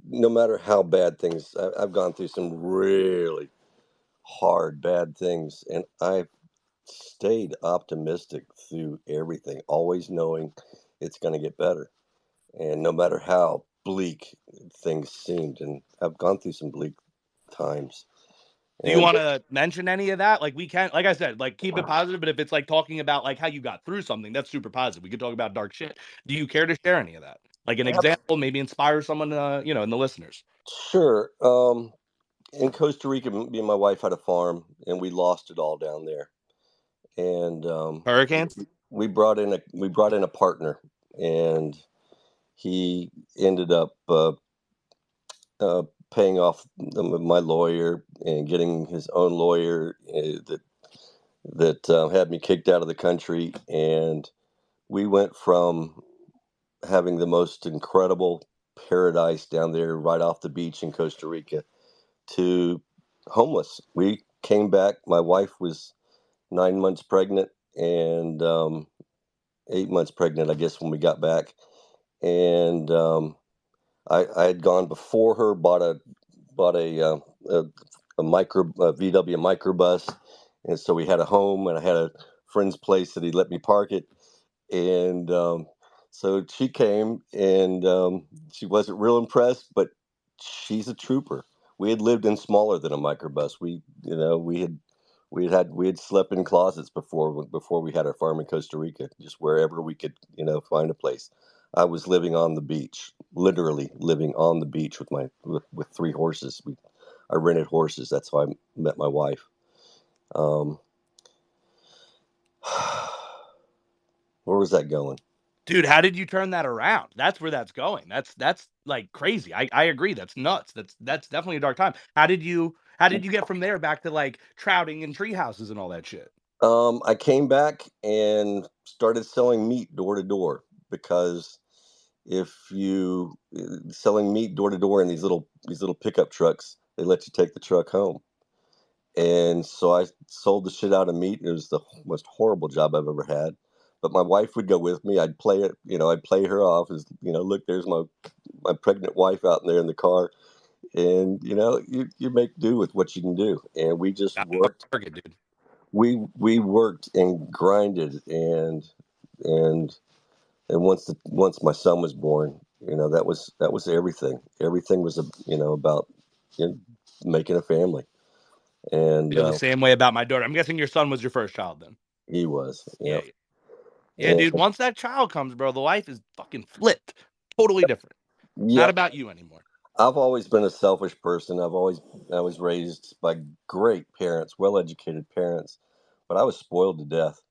No matter how bad things, I've gone through some really hard, bad things, and I've stayed optimistic through everything, always knowing it's going to get better. And no matter how bleak things seemed, and I've gone through some bleak times. Do you And want to mention any of that? Like we can, like I said, like keep it positive. But if it's like talking about like how you got through something, that's super positive. We could talk about dark shit. Do you care to share any of that? Like an example, maybe inspire someone, in the listeners. sure, in Costa Rica, me and my wife had a farm, and we lost it all down there. And Hurricanes. we brought in a partner, and he ended up uh, paying off my lawyer and getting his own lawyer that had me kicked out of the country. And we went from having the most incredible paradise down there right off the beach in Costa Rica to homeless. We came back. My wife was 9 months pregnant and 8 months pregnant, I guess, when we got back. And I had gone before her, bought a micro a VW microbus, and so we had a home, and I had a friend's place that he let me park it, and so she came, and she wasn't real impressed, but she's a trooper. We had lived in smaller than a microbus. We had slept in closets before we had our farm in Costa Rica, just wherever we could find a place. I was living on the beach, literally living on the beach with three horses. I rented horses. That's how I met my wife. Um, where was that going? Dude, how did you turn that around? That's where that's going. That's like crazy. I agree. That's nuts. That's definitely a dark time. How did you get from there back to like trouting and tree houses and all that shit? I came back and started selling meat door to door because if you selling meat door to door in these little pickup trucks, they let you take the truck home. And so I sold the shit out of meat. It was the most horrible job I've ever had. But my wife would go with me. I'd play it, I'd play her off as, look, there's my pregnant wife out there in the car. And, you make do with what you can do. And we just Got worked. target, dude. We worked and grinded and once my son was born, that was everything. Everything was about you know, making a family. And Feel the same way about my daughter. I'm guessing your son was your first child then. he was, Yeah, yeah. yeah. Yeah, And dude. Once that child comes, bro, the life is fucking flipped. Totally different. Not yep, about you anymore. I've always been a selfish person. I was raised by great parents, well-educated parents, but I was spoiled to death.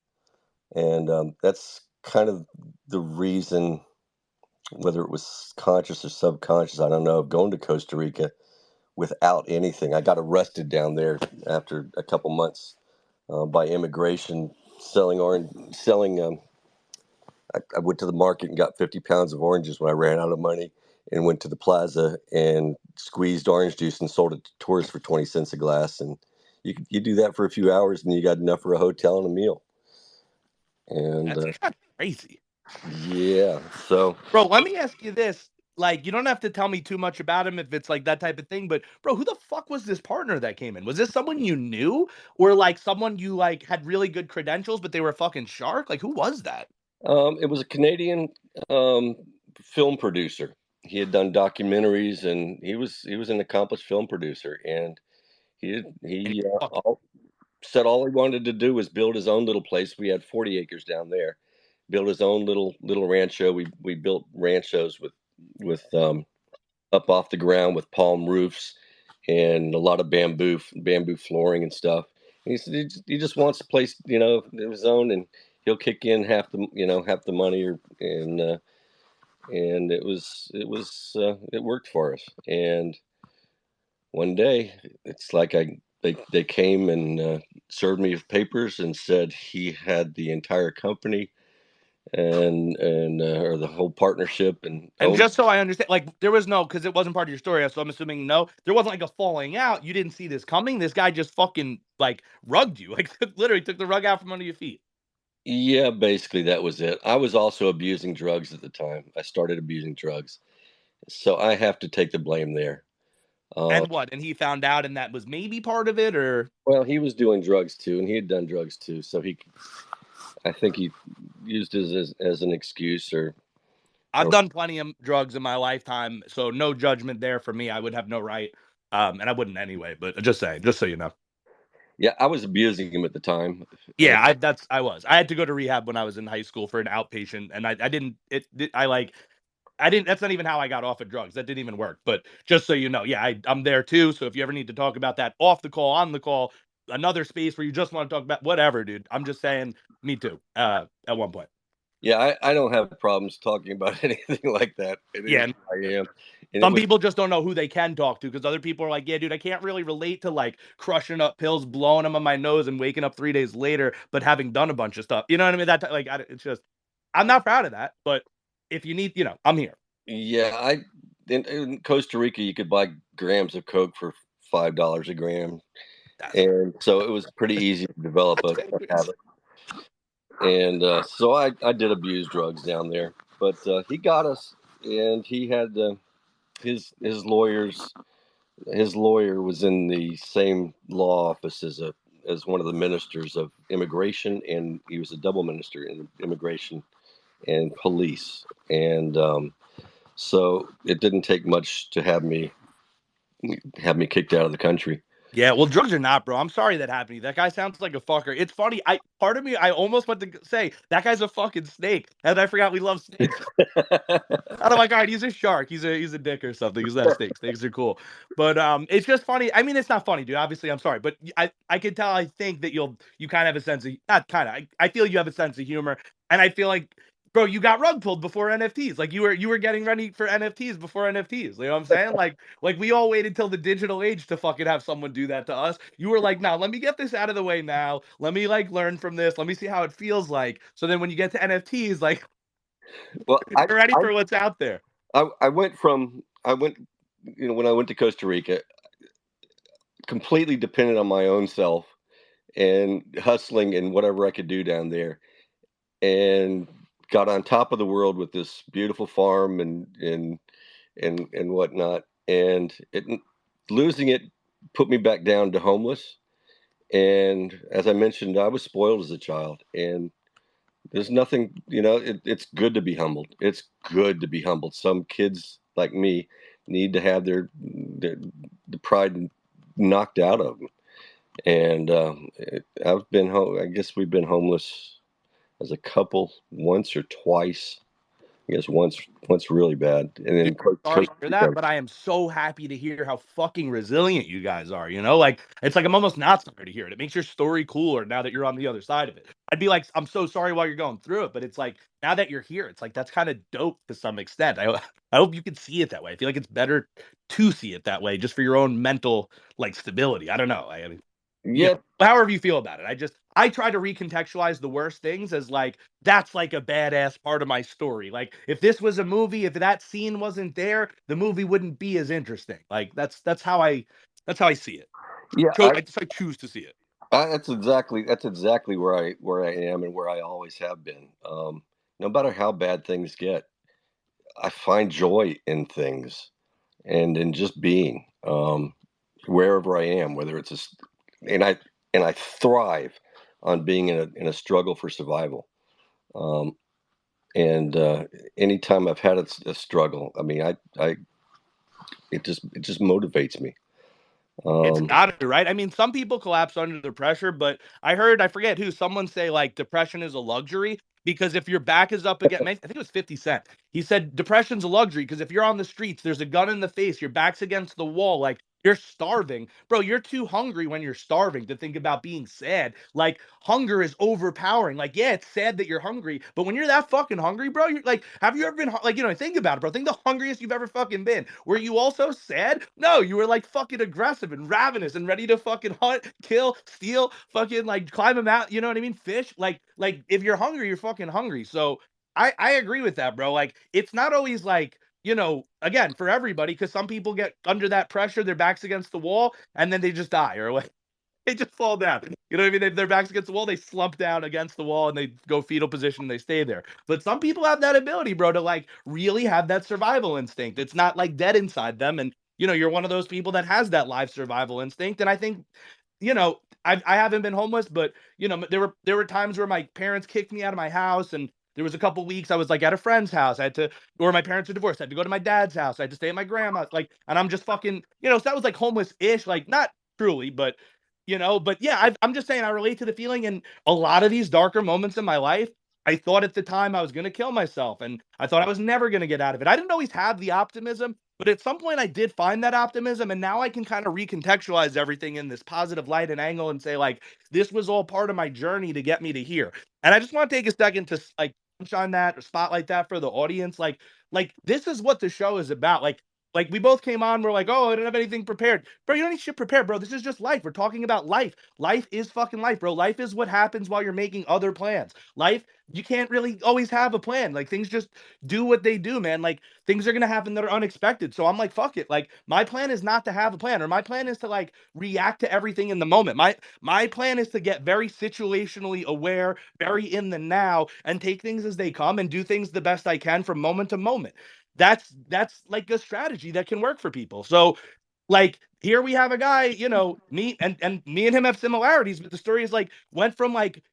And that's kind of the reason, whether it was conscious or subconscious, I don't know, of going to Costa Rica without anything. I got arrested down there after a couple months by immigration selling. I went to the market and got 50 pounds of oranges when I ran out of money, and went to the plaza and squeezed orange juice and sold it to tourists for 20 cents a glass. And you do that for a few hours and you got enough for a hotel and a meal. And That's kind of crazy. yeah, so Bro, let me ask you this. Like, you don't have to tell me too much about him if it's like that type of thing, but bro, who the fuck was this partner that came in? Was this someone you knew or like someone you like had really good credentials, but they were a fucking shark? Like, who was that? it was a Canadian um, film producer. He had done documentaries, and he was an accomplished film producer. And And he fucking, said all he wanted to do was build his own little place. We had 40 acres down there. Built his own little rancho. We built ranchos with up off the ground with palm roofs and a lot of bamboo flooring and stuff. And he said he just wants a place, of his own, and he'll kick in half the money, and it worked for us. And one day, it's like they came and served me with papers and said he had the entire company and or the whole partnership and And owned. just so I understand, like there was no, because it wasn't part of your story, so I'm assuming no, there wasn't like a falling out. You didn't see this coming. This guy just fucking like rugged you, like literally took the rug out from under your feet. Yeah, basically that was it. I was also abusing drugs at the time. I started abusing drugs, so I have to take the blame there. Uh, And what? And he found out, and that was maybe part of it, or well, he was doing drugs too, and he had done drugs too. So I think he used it as an excuse, I've or done plenty of drugs in my lifetime, so no judgment there for me. I would have no right, and I wouldn't anyway. But just saying, just so you know. yeah, I was abusing him at the time. Uh, Yeah, I was. I had to go to rehab when I was in high school for an outpatient, and I didn't. I like. I didn't. That's not even how I got off of drugs. That didn't even work. But just so you know, yeah, I'm there too. So if you ever need to talk about that off the call, on the call, another space where you just want to talk about whatever, dude. I'm just saying, me too. At one point, yeah, I don't have problems talking about anything like that. It is yeah. who I am, and it Some was. people just don't know who they can talk to because other people are like, yeah, dude, I can't really relate to like crushing up pills, blowing them on my nose, and waking up 3 days later, but having done a bunch of stuff. You know what I mean? That like, it's just, I'm not proud of that. But if you need, I'm here. Yeah, in Costa Rica you could buy grams of coke for $5 a gram, That's and so it was pretty easy to develop a crazy. habit. And so I did abuse drugs down there, but he got us, and he had his lawyers. His lawyer was in the same law office as one of the ministers of immigration, and he was a double minister in immigration and police. And so it didn't take much to have me kicked out of the country. Yeah, well, drugs are not, bro. I'm sorry that happened to you. That guy sounds like a fucker. It's funny. I part of me, I almost went to say that guy's a fucking snake, and I forgot we love snakes. And I'm like, all right, he's a shark. He's a dick or something. He's not a snake. Snakes are cool. But it's just funny. I mean, it's not funny, dude. Obviously, I'm sorry, but I can tell. I think that you kind of have a sense of not kind of. I feel you have a sense of humor, and I feel like, bro, you got rug pulled before NFTs. Like you were getting ready for NFTs before NFTs. You know what I'm saying? Like we all waited till the digital age to fucking have someone do that to us. You were like, now let me get this out of the way now. Let me like learn from this. Let me see how it feels like. So then when you get to NFTs, like Well, you're ready for what's out there. I went when I went to Costa Rica, completely dependent on my own self and hustling and whatever I could do down there, and got on top of the world with this beautiful farm and whatnot, and losing it put me back down to homeless. And as I mentioned, I was spoiled as a child, and there's nothing, it's good to be humbled. It's good to be humbled. Some kids like me need to have their the pride knocked out of them. And I guess we've been homeless as a couple once or twice. I guess once really bad, and Dude, then sorry Costa to hear that, Rica. but I am so happy to hear how fucking resilient you guys are. Like it's like I'm almost not sorry to hear it. It makes your story cooler now that you're on the other side of it. I'd be like, I'm so sorry while you're going through it, but it's like now that you're here, it's like that's kind of dope to some extent. I hope you can see it that way. I feel like it's better to see it that way, just for your own mental like stability. I don't know. I mean, Yeah, however you feel about it. I try to recontextualize the worst things as like that's like a badass part of my story. Like if this was a movie, if that scene wasn't there, the movie wouldn't be as interesting. Like that's how I see it. yeah. I choose to see it. That's exactly where I am and where I always have been. No matter how bad things get, I find joy in things and in just being wherever I am, whether it's and I thrive on being in a struggle for survival. Um, and anytime I've had a struggle, I mean, I it just motivates me. It's Um, got to, right? I mean, some people collapse under the pressure, but I heard, I forget who, someone say like depression is a luxury. because if your back is up against, I think it was 50 Cent. He said depression's a luxury because if you're on the streets, there's a gun in the face, your back's against the wall, like you're starving. Bro, you're too hungry when you're starving to think about being sad. Like hunger is overpowering. Like, yeah, it's sad that you're hungry, but when you're that fucking hungry, bro, you're like, have you ever been like, think about it, bro. Think the hungriest you've ever fucking been. Were you also sad? No, you were like fucking aggressive and ravenous and ready to fucking hunt, kill, steal, fucking like climb a mountain, you know what I mean? Fish. Like if you're hungry, you're fucking hungry. So I agree with that, bro. Like it's not always like again, for everybody, because some people get under that pressure, their backs against the wall, and then they just die, or like they just fall down. You know what I mean? Their backs against the wall, they slump down against the wall and they go fetal position and they stay there. But some people have that ability, bro, to like really have that survival instinct. It's not like dead inside them. And you're one of those people that has that live survival instinct. And I think I haven't been homeless, but there were times where my parents kicked me out of my house, and there was a couple weeks I was like at a friend's house. I had to, or my parents were divorced. I had to go to my dad's house. I had to stay at my grandma's. Like, and I'm just fucking, so that was like homeless-ish, like not truly, but yeah, I'm just saying I relate to the feeling. And a lot of these darker moments in my life, I thought at the time I was gonna kill myself, and I thought I was never gonna get out of it. I didn't always have the optimism, but at some point I did find that optimism, and now I can kind of recontextualize everything in this positive light and angle and say like this was all part of my journey to get me to here. And I just want to take a second to like touch on that or spotlight that for the audience. Like this is what the show is about. Like we both came on, we're like, oh, I don't have anything prepared. Bro, you don't need shit prepared, bro. This is just life. We're talking about life. Life is fucking life, bro. Life is what happens while you're making other plans. Life, you can't really always have a plan. Like things just do what they do, man. Like things are gonna happen that are unexpected. So I'm like, fuck it. Like my plan is not to have a plan, or my plan is to like react to everything in the moment. My plan is to get very situationally aware, very in the now, and take things as they come and do things the best I can from moment to moment. That's like a strategy that can work for people. So like here we have a guy, me and me and him have similarities, but the story is like went from like,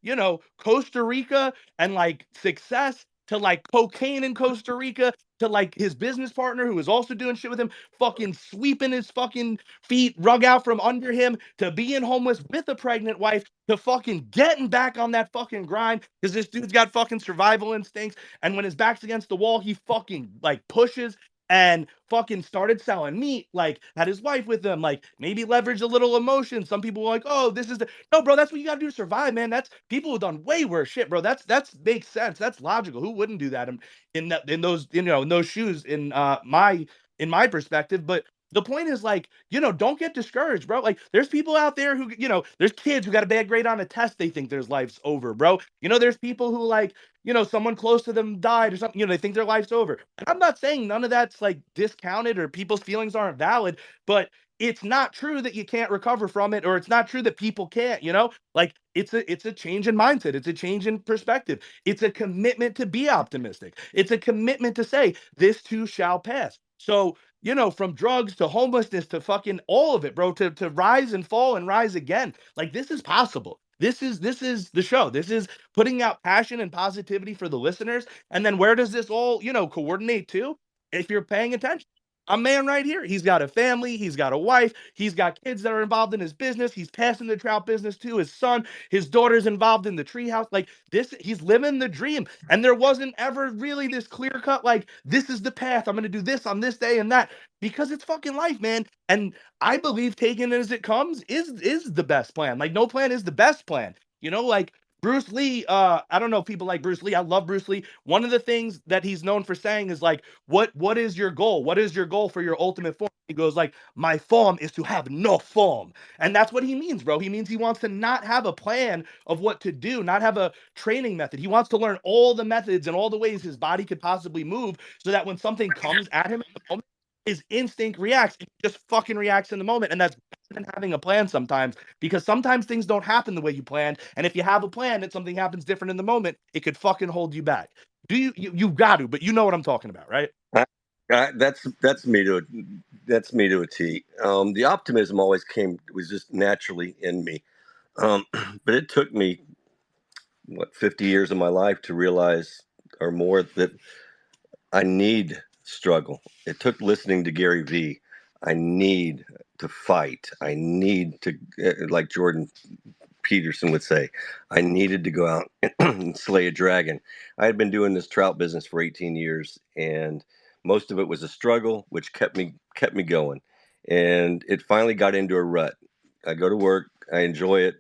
Costa Rica and like success to like cocaine in Costa Rica to like his business partner who was also doing shit with him, fucking sweeping his fucking feet rug out from under him to being homeless with a pregnant wife to fucking getting back on that fucking grind because this dude's got fucking survival instincts. And when his back's against the wall, he fucking like pushes and fucking started selling meat, like had his wife with him, like maybe leverage a little emotion. Some people were like, oh, this is the no, bro, that's what you gotta do to survive, man. That's people have done way worse shit, bro. That's makes sense. That's logical. Who wouldn't do that in those, in those shoes in my perspective? But the point is like, don't get discouraged, bro. Like there's people out there who, there's kids who got a bad grade on a test, they think their life's over, bro. There's people who like, someone close to them died or something, they think their life's over. And I'm not saying none of that's like discounted or people's feelings aren't valid, but it's not true that you can't recover from it, or it's not true that people can't, like it's a change in mindset, it's a change in perspective, it's a commitment to be optimistic, it's a commitment to say this too shall pass. So from drugs to homelessness to fucking all of it, bro, to rise and fall and rise again. Like this is possible. This is the show. This is putting out passion and positivity for the listeners. And then where does this all, coordinate to? If you're paying attention. A man right here. He's got a family, he's got a wife, he's got kids that are involved in his business, he's passing the trout business to his son, his daughter's involved in the treehouse. Like this, he's living the dream. And there wasn't ever really this clear cut, like, this is the path. I'm gonna do this on this day and that. Because it's fucking life, man. And I believe taking it as it comes is the best plan. Like no plan is the best plan. Like Bruce Lee, I don't know if people like Bruce Lee. I love Bruce Lee. One of the things that he's known for saying is like, what is your goal? What is your goal for your ultimate form? He goes like, my form is to have no form. And that's what he means, bro. He means he wants to not have a plan of what to do, not have a training method. He wants to learn all the methods and all the ways his body could possibly move so that when something comes at him in the moment, his instinct reacts. He just fucking reacts in the moment. And that's better than having a plan sometimes, because sometimes things don't happen the way you planned. And if you have a plan and something happens different in the moment, it could fucking hold you back. You've got to, but you know what I'm talking about, right? I, that's me to a T. The optimism always came was just naturally in me, um, but it took me 50 years of my life to realize or more that I need struggle. It took listening to Gary Vee. I need to fight. I need to, like Jordan Peterson would say. I needed to go out and slay a dragon. I had been doing this trout business for 18 years, and most of it was a struggle, which kept me going. And it finally got into a rut. I go to work, I enjoy it,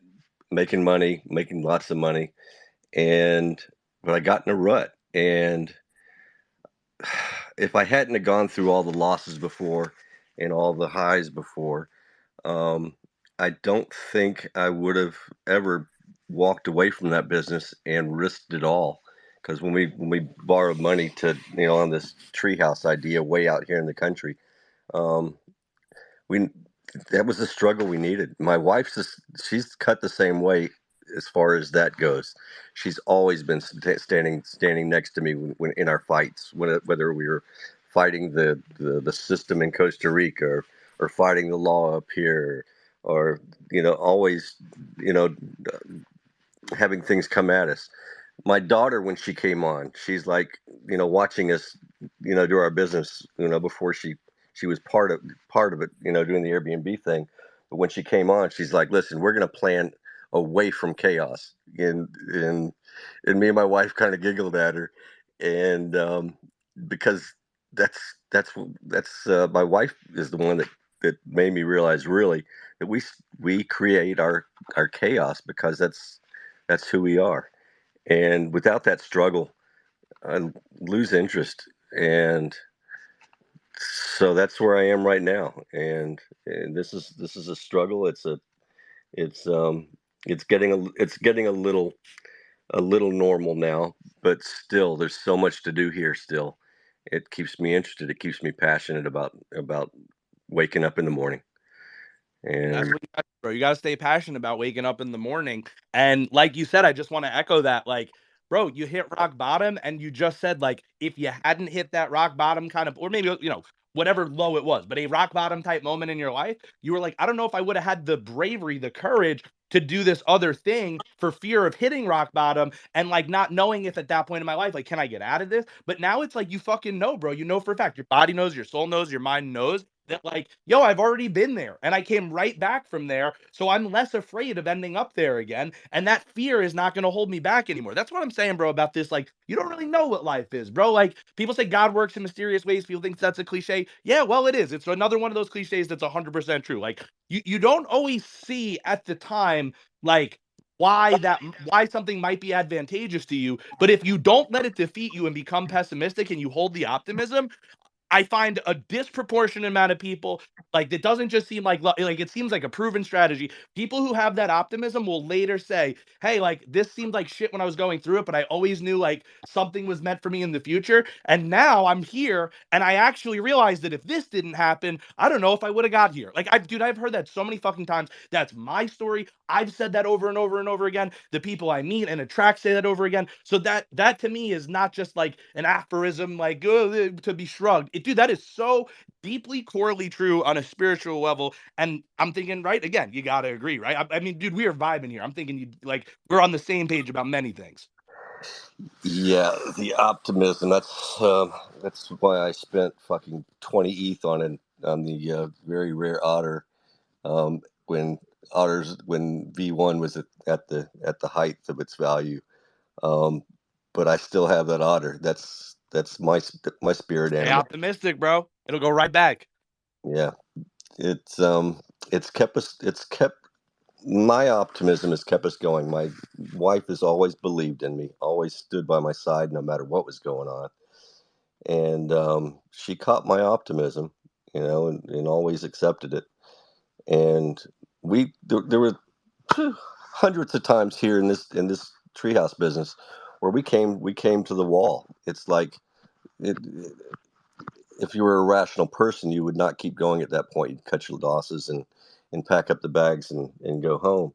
making money, making lots of money, and but I got in a rut. And if I hadn't have gone through all the losses before and all the highs before, um, I don't think I would have ever walked away from that business and risked it all. Because when we borrowed money to on this treehouse idea way out here in the country, um, we that was the struggle we needed. My wife's just she's cut the same way as far as that goes. She's always been standing next to me when in our fights, whether we were fighting the system in Costa Rica or fighting the law up here, or always you know having things come at us. My daughter, when she came on, she's like, watching us, do our business, before she was part of it, doing the Airbnb thing. But when she came on, she's like, listen, we're going to plan away from chaos. And me and my wife kind of giggled at her, and because that's my wife is the one that made me realize really that we create our chaos because that's who we are. And without that struggle, I lose interest. And so that's where I am right now. And this is a struggle. It's it's getting a little normal now, but still there's so much to do here still. It keeps me interested. It keeps me passionate about waking up in the morning. That's And what you got, bro. You got to stay passionate about waking up in the morning. And like you said, I just want to echo that. Like, bro, you hit rock bottom, and you just said, like, if you hadn't hit that rock bottom kind of, or maybe, whatever low it was, but a rock bottom type moment in your life, you were like, I don't know if I would have had the bravery, the courage to do this other thing for fear of hitting rock bottom and like not knowing if at that point in my life, like, can I get out of this? But now it's like you fucking know, bro. You know for a fact. Your body knows, your soul knows, your mind knows that, like, yo, I've already been there and I came right back from there. So I'm less afraid of ending up there again. And that fear is not going to hold me back anymore. That's what I'm saying, bro, about this. Like, you don't really know what life is, bro. Like, people say God works in mysterious ways. People think that's a cliche. Yeah, well, it is. It's another one of those cliches that's 100% true. Like, you don't always see at the time, like, why something might be advantageous to you, but if you don't let it defeat you and become pessimistic and you hold the optimism, I find a disproportionate amount of people, like, it doesn't just seem like it seems like a proven strategy. People who have that optimism will later say, "Hey, like, this seemed like shit when I was going through it, but I always knew like something was meant for me in the future. And now I'm here, and I actually realized that if this didn't happen, I don't know if I would have got here." Like, I've heard that so many fucking times. That's my story. I've said that over and over and over again. The people I meet and attract say that over again. So that to me is not just like an aphorism, like, to be shrugged. Dude, that is so deeply corely true on a spiritual level. And I'm thinking, right, again, you gotta agree, right? I mean, dude, we are vibing here. I'm thinking you like we're on the same page about many things. yeah, the optimism. That's why I spent fucking 20 ETH on the very rare otter, when when V1 was at the height of its value. Um, but I still have that otter. That's my spirit Stay animal. optimistic, bro. It'll go right back. Yeah, it's kept my optimism has kept us going. My wife has always believed in me, always stood by my side no matter what was going on, and she caught my optimism, and always accepted it. And there were hundreds of times here in this treehouse business where we came to the wall. It's like it, if you were a rational person, you would not keep going at that point. You'd cut your losses and pack up the bags and go home.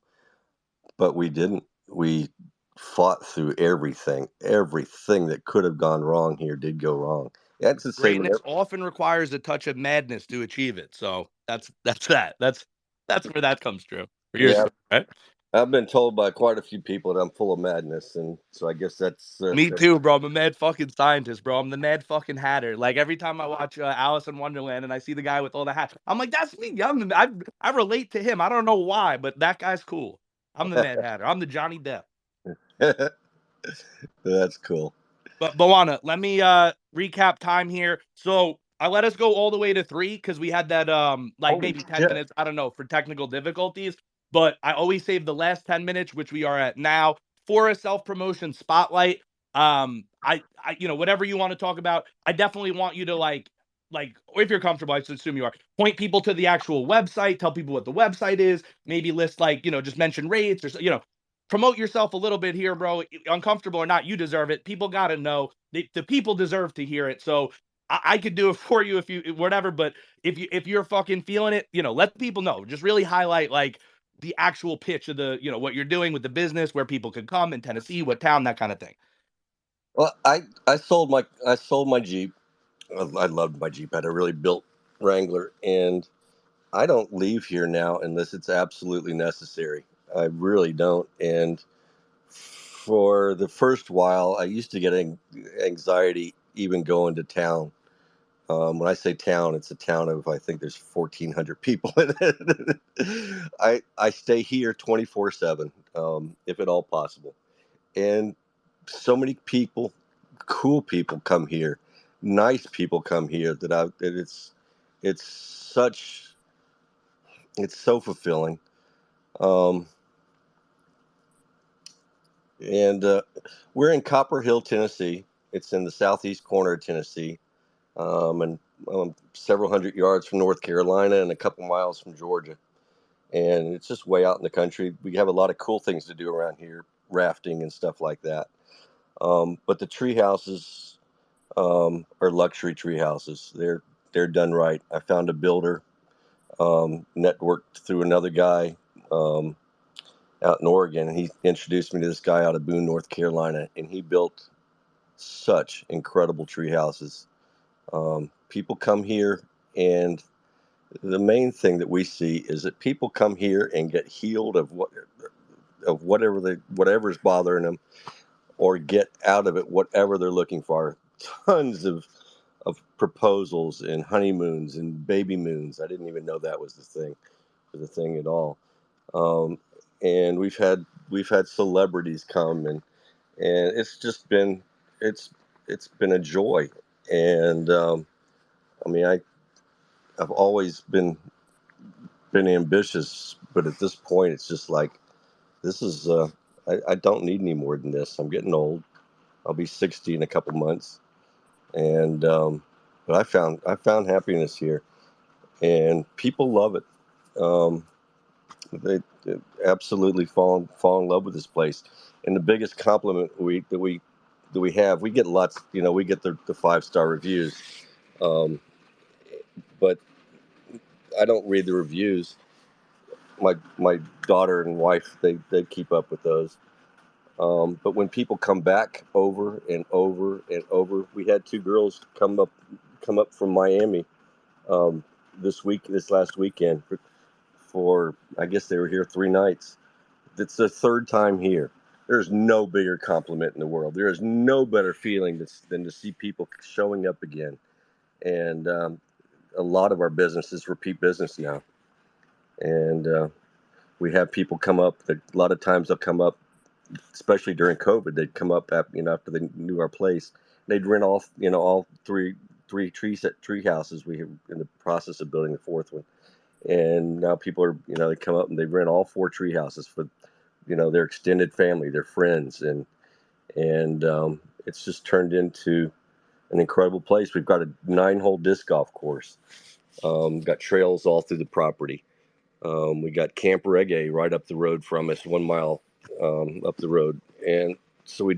But we didn't. We fought through everything. Everything that could have gone wrong here did go wrong. That's the same with Greatness often requires a touch of madness to achieve it. So that's that. That's where that comes true for your yeah. story, right? I've been told by quite a few people that I'm full of madness, and so I guess Me that's too, bro. I'm a mad fucking scientist, bro. I'm the mad fucking hatter. Like every time I watch Alice in Wonderland and I see the guy with all the hats, I'm like, that's me. I relate to him. I don't know why, but that guy's cool. I'm the Mad Hatter. I'm the Johnny Depp. That's cool. But Bawana, let me recap time here. So I let us go all the way to 3 because we had that like Holy maybe 10 shit. minutes, I don't know, for technical difficulties. But I always save the last 10 minutes, which we are at now, for a self-promotion spotlight. I whatever you want to talk about, I definitely want you to like if you're comfortable, I assume you are, point people to the actual website, tell people what the website is, maybe list like, just mention rates or promote yourself a little bit here, bro. Uncomfortable or not, you deserve it. People got to know. The people deserve to hear it. So I could do it for you if you whatever. But if you're fucking feeling it, let people know. Just really highlight like the actual pitch of the what you're doing with the business, where people could come in Tennessee, what town, that kind of thing. Well, I sold my Jeep. I loved my Jeep. I had a really built Wrangler, and I don't leave here now unless it's absolutely necessary. I really don't. And for the first while, I used to get anxiety even going to town. When I say town, it's a town of, I think there's 1,400 people in it. I stay here 24/7, if at all possible. And so many people, cool people come here, nice people come here that it's such it's so fulfilling. Um, and We're in Copper Hill, Tennessee. It's in the southeast corner of Tennessee, and several hundred yards from North Carolina and a couple miles from Georgia. And it's just way out in the country. We have a lot of cool things to do around here, rafting and stuff like that. But the tree houses are luxury tree houses. They're done right. I found a builder, networked through another guy um, out in Oregon, and he introduced me to this guy out of Boone, North Carolina, and he built such incredible tree houses. People come here, and the main thing that we see is that people come here and get healed of whatever's bothering them, or get out of it whatever they're looking for. Tons of proposals and honeymoons and baby moons. I didn't even know that was the thing at all. Um, and we've had celebrities come, and it's it's been a joy. And I mean, I've always been ambitious, but at this point, it's just like this is. I don't need any more than this. I'm getting old. I'll be 60 in a couple months, and but I found happiness here, and people love it. Um, they absolutely fall in love with this place. And the biggest compliment we have, we get lots. We get the 5-star reviews, um, but I don't read the reviews. My daughter and wife, they keep up with those. But when people come back over and over and over, we had 2 girls come up from Miami um, this last weekend for I guess they were here 3 nights. It's the third time here. There's no bigger compliment in the world. There is no better feeling than to see people showing up again. And a lot of our business is repeat business now. And we have people come up. A lot of times they'll come up, especially during COVID. They'd come up after they knew our place. They'd rent all three tree houses. We are in the process of building the fourth one, and now people are they come up and they rent all 4 tree houses for their extended family, their friends, and it's just turned into an incredible place. We've got a 9-hole disc golf course. Got trails all through the property. We got Camp Reggae right up the road from us, 1 mile up the road, and so we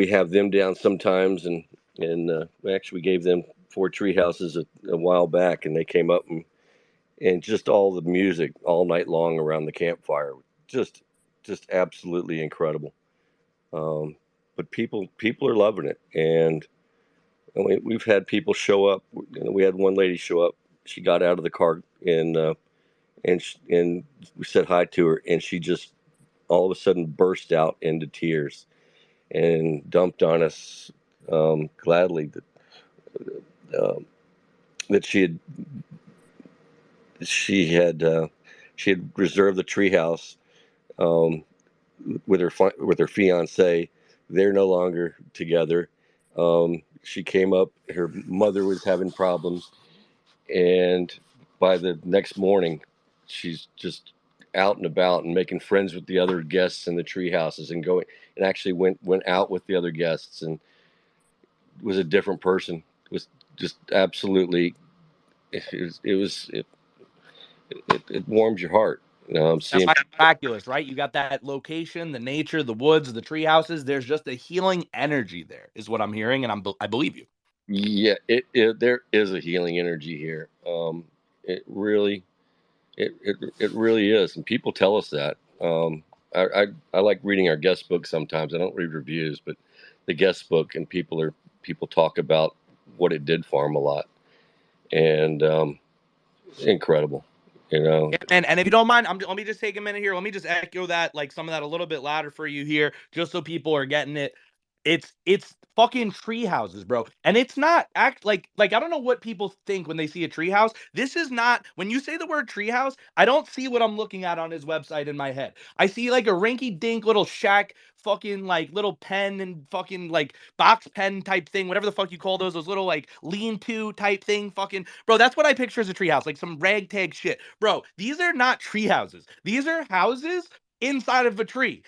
have them down sometimes, and we actually gave them 4 tree houses a while back, and they came up and just all the music all night long around the campfire, just just absolutely incredible. Um, but people are loving it, and we've had people show up. We had one lady show up. She got out of the car and we said hi to her, and she just all of a sudden burst out into tears and dumped on us gladly um, that she had She had reserved the treehouse um, with her fiance. They're no longer together. She came up. Her mother was having problems, and by the next morning, she's just out and about and making friends with the other guests in the tree houses and going and actually went out with the other guests and was a different person. It was just absolutely it warms your heart. That's Seeing miraculous, right? You got that location, the nature, the woods, the tree houses. There's just a healing energy there, is what I'm hearing, and I believe you. yeah, there is a healing energy here. It really it really is, and people tell us that. I like reading our guest book sometimes. I don't read reviews, but the guest book and people talk about what it did for them a lot, and incredible, you know. And if you don't mind, let me just take a minute here. Let me just echo that, like some of that a little bit louder for you here, just so people are getting it. It's fucking tree houses, bro. And it's not act like I don't know what people think when they see a tree house. This is not when you say the word tree house, I don't see what I'm looking at on his website in my head. I see like a rinky dink little shack, fucking like little pen and fucking like box pen type thing, whatever the fuck you call those little like lean-to type thing, fucking bro. That's what I picture as a tree house, like some ragtag shit, bro. These are not tree houses. These are houses inside of a tree.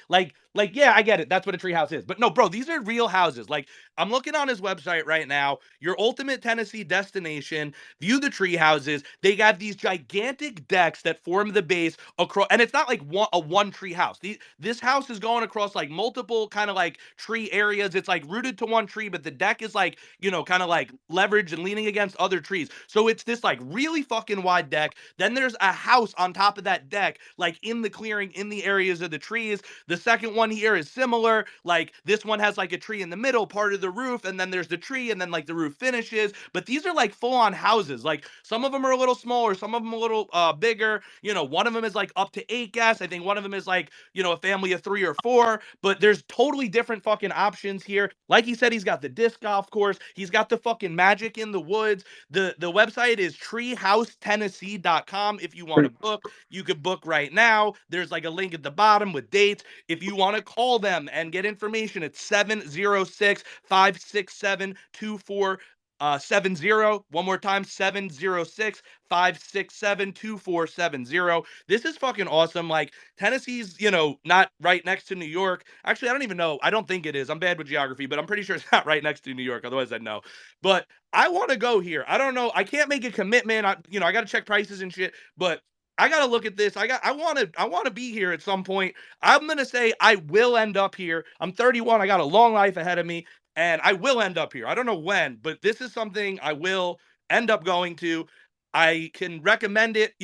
Yeah, I get it. That's what a tree house is. But no, bro, these are real houses. Like, I'm looking on his website right now. Your ultimate Tennessee destination. View the tree houses. They got these gigantic decks that form the base across, and it's not like one tree house. This house is going across like multiple kind of like tree areas. It's like rooted to one tree, but the deck is like, kind of like leveraged and leaning against other trees. So it's this like really fucking wide deck. Then there's a house on top of that deck, like in the clearing, in the areas of the trees. The second one here is similar. Like this one has like a tree in the middle, part of the roof, and then there's the tree, and then like the roof finishes. But these are like full on houses. Like some of them are a little smaller, some of them a little bigger. One of them is like up to 8 guests. I think one of them is like, a family of 3 or 4. But there's totally different fucking options here. Like he said, he's got the disc golf course, he's got the fucking magic in the woods. The website is treehousetennessee.com. If you want to book, you could book right now. There's like a link at the bottom with dates. If you want to call them and get information, it's 706-567-2470. One more time, 706-567-2470. This is fucking awesome. Like, Tennessee's, not right next to New York. Actually, I don't even know. I don't think it is. I'm bad with geography, but I'm pretty sure it's not right next to New York. Otherwise, I'd know. But I want to go here. I don't know. I can't make a commitment. I got to check prices and shit, but I got to look at this. I want to be here at some point. I'm going to say I will end up here. I'm 31. I got a long life ahead of me, and I will end up here. I don't know when, but this is something I will end up going to. I can recommend it,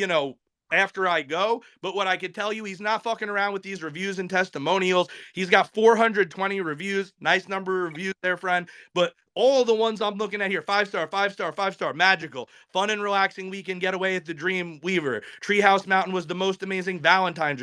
after I go. But what I can tell you, he's not fucking around with these reviews and testimonials. He's got 420 reviews. Nice number of reviews there, friend. But all the ones I'm looking at here, 5-star, 5-star, 5-star, magical, fun and relaxing weekend getaway at the Dream Weaver. Treehouse Mountain was the most amazing Valentine's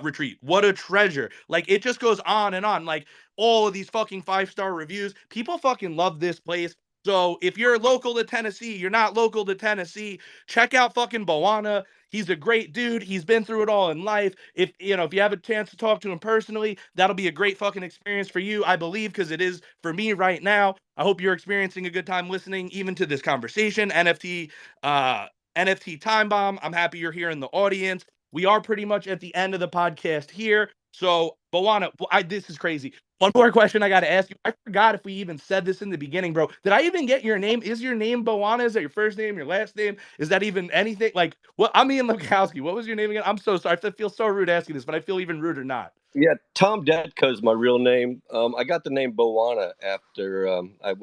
retreat. What a treasure. Like, it just goes on and on. Like, all of these fucking 5-star reviews. People fucking love this place. So if you're local to Tennessee, you're not local to Tennessee, check out fucking Boana. He's a great dude. He's been through it all in life. If you have a chance to talk to him personally, that'll be a great fucking experience for you, I believe, because it is for me right now. I hope you're experiencing a good time listening even to this conversation. Uh NFT Time Bomb. I'm happy you're here in the audience. We are pretty much at the end of the podcast here. So, Boana, this is crazy. One more question I got to ask you. I forgot if we even said this in the beginning, bro. Did I even get your name? Is your name Boana? Is that your first name, your last name? Is that even anything? Like, what? I'm Ian Lukowski. What was your name again? I'm so sorry. I feel so rude asking this, but I feel even ruder not. Yeah, Tom Detko is my real name. I got the name Boana after I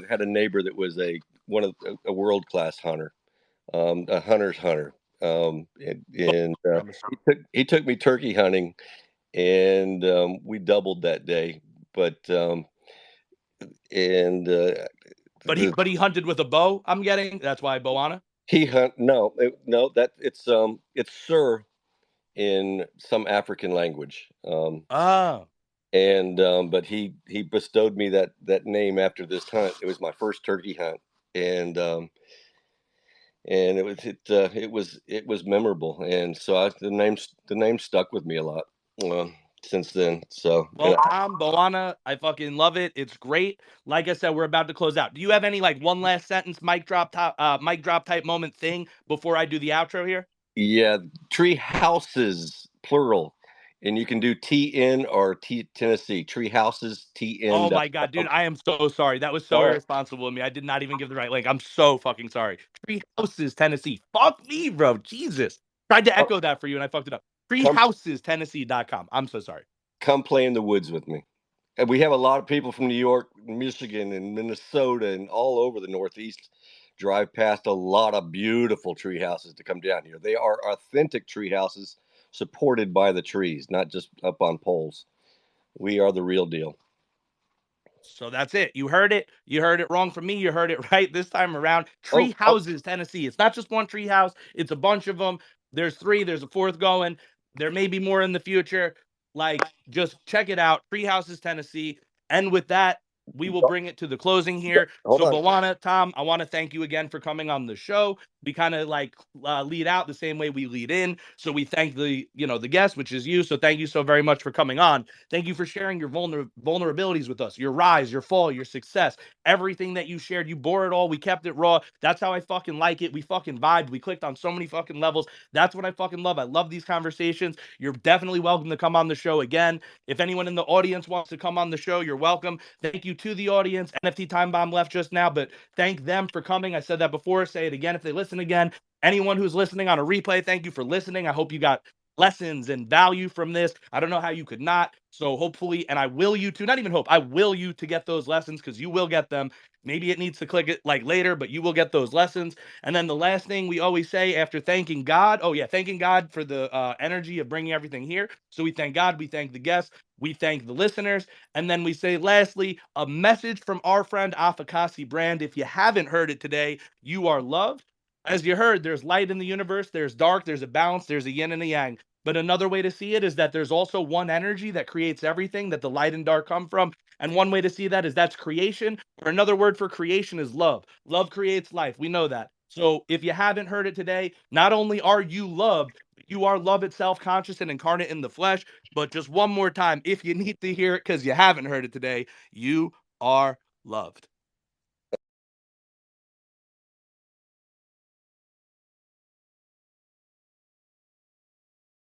had a neighbor that was a world class hunter, a hunter's hunter, and I'm he took me turkey hunting, and we doubled that day. But and the but he hunted with a bow. I'm getting that's why Boana. he hunt no that it's sir in some African language. Oh, And but he bestowed me that name after this hunt. It was my first turkey hunt, and and it was memorable, and so the name stuck with me a lot uh, since then. So, Well, Tom, Boana, I fucking love it. It's great. Like I said, we're about to close out. Do you have any like one last sentence, mic drop type moment thing before I do the outro here? yeah, tree houses plural, and you can do TN or Tennessee tree houses Oh TN. my god, dude, I am so sorry. That was so All right, irresponsible of me. I did not even give the right link. I'm so fucking sorry. Tree Houses, Tennessee. Fuck me, bro. Jesus. Tried to echo that for you and I fucked it up. come TreeHousesTennessee.com. I'm so sorry. come play in the woods with me. And we have a lot of people from New York, Michigan, and Minnesota, and all over the Northeast drive past a lot of beautiful tree houses to come down here. They are authentic tree houses supported by the trees, not just up on poles. We are the real deal. So that's it. You heard it. You heard it wrong from me. You heard it right this time around. Oh, Tree Houses, Tennessee. It's not just one tree house, it's a bunch of them. There's three, there's a fourth going. There may be more in the future. Like, just check it out. Tree Houses, Tennessee. And with that, we will bring it to the closing here. hold So, on. Bawana, Tom, I want to thank you again for coming on the show. We kind of like lead out the same way we lead in. So we thank the guest, which is you. So thank you so very much for coming on. Thank you for sharing your vulnerabilities with us, your rise, your fall, your success, everything that you shared. You bore it all. We kept it raw. That's how I fucking like it. We fucking vibed. We clicked on so many fucking levels. That's what I fucking love. I love these conversations. You're definitely welcome to come on the show again. If anyone in the audience wants to come on the show, you're welcome. Thank you to the audience. NFT Time Bomb left just now, but thank them for coming. I said that before. Say it again if they listen again. Anyone who's listening on a replay, thank you for listening. I hope you got lessons and value from this. I don't know how you could not. So hopefully, and I will you to, not even hope, I will you to get those lessons because you will get them. Maybe it needs to click it like later, but you will get those lessons. And then the last thing we always say after thanking God, oh yeah, thanking God for the energy of bringing everything here. So we thank God, we thank the guests, we thank the listeners, and then we say lastly, a message from our friend Afakasi Brand. If you haven't heard it today, you are loved. As you heard, there's light in the universe, there's dark, there's a balance, there's a yin and a yang. But another way to see it is that there's also one energy that creates everything that the light and dark come from. And one way to see that is that's creation, or another word for creation is love. Love creates life. We know that. So if you haven't heard it today, not only are you loved, you are love itself, conscious and incarnate in the flesh. But just one more time, if you need to hear it because you haven't heard it today, you are loved.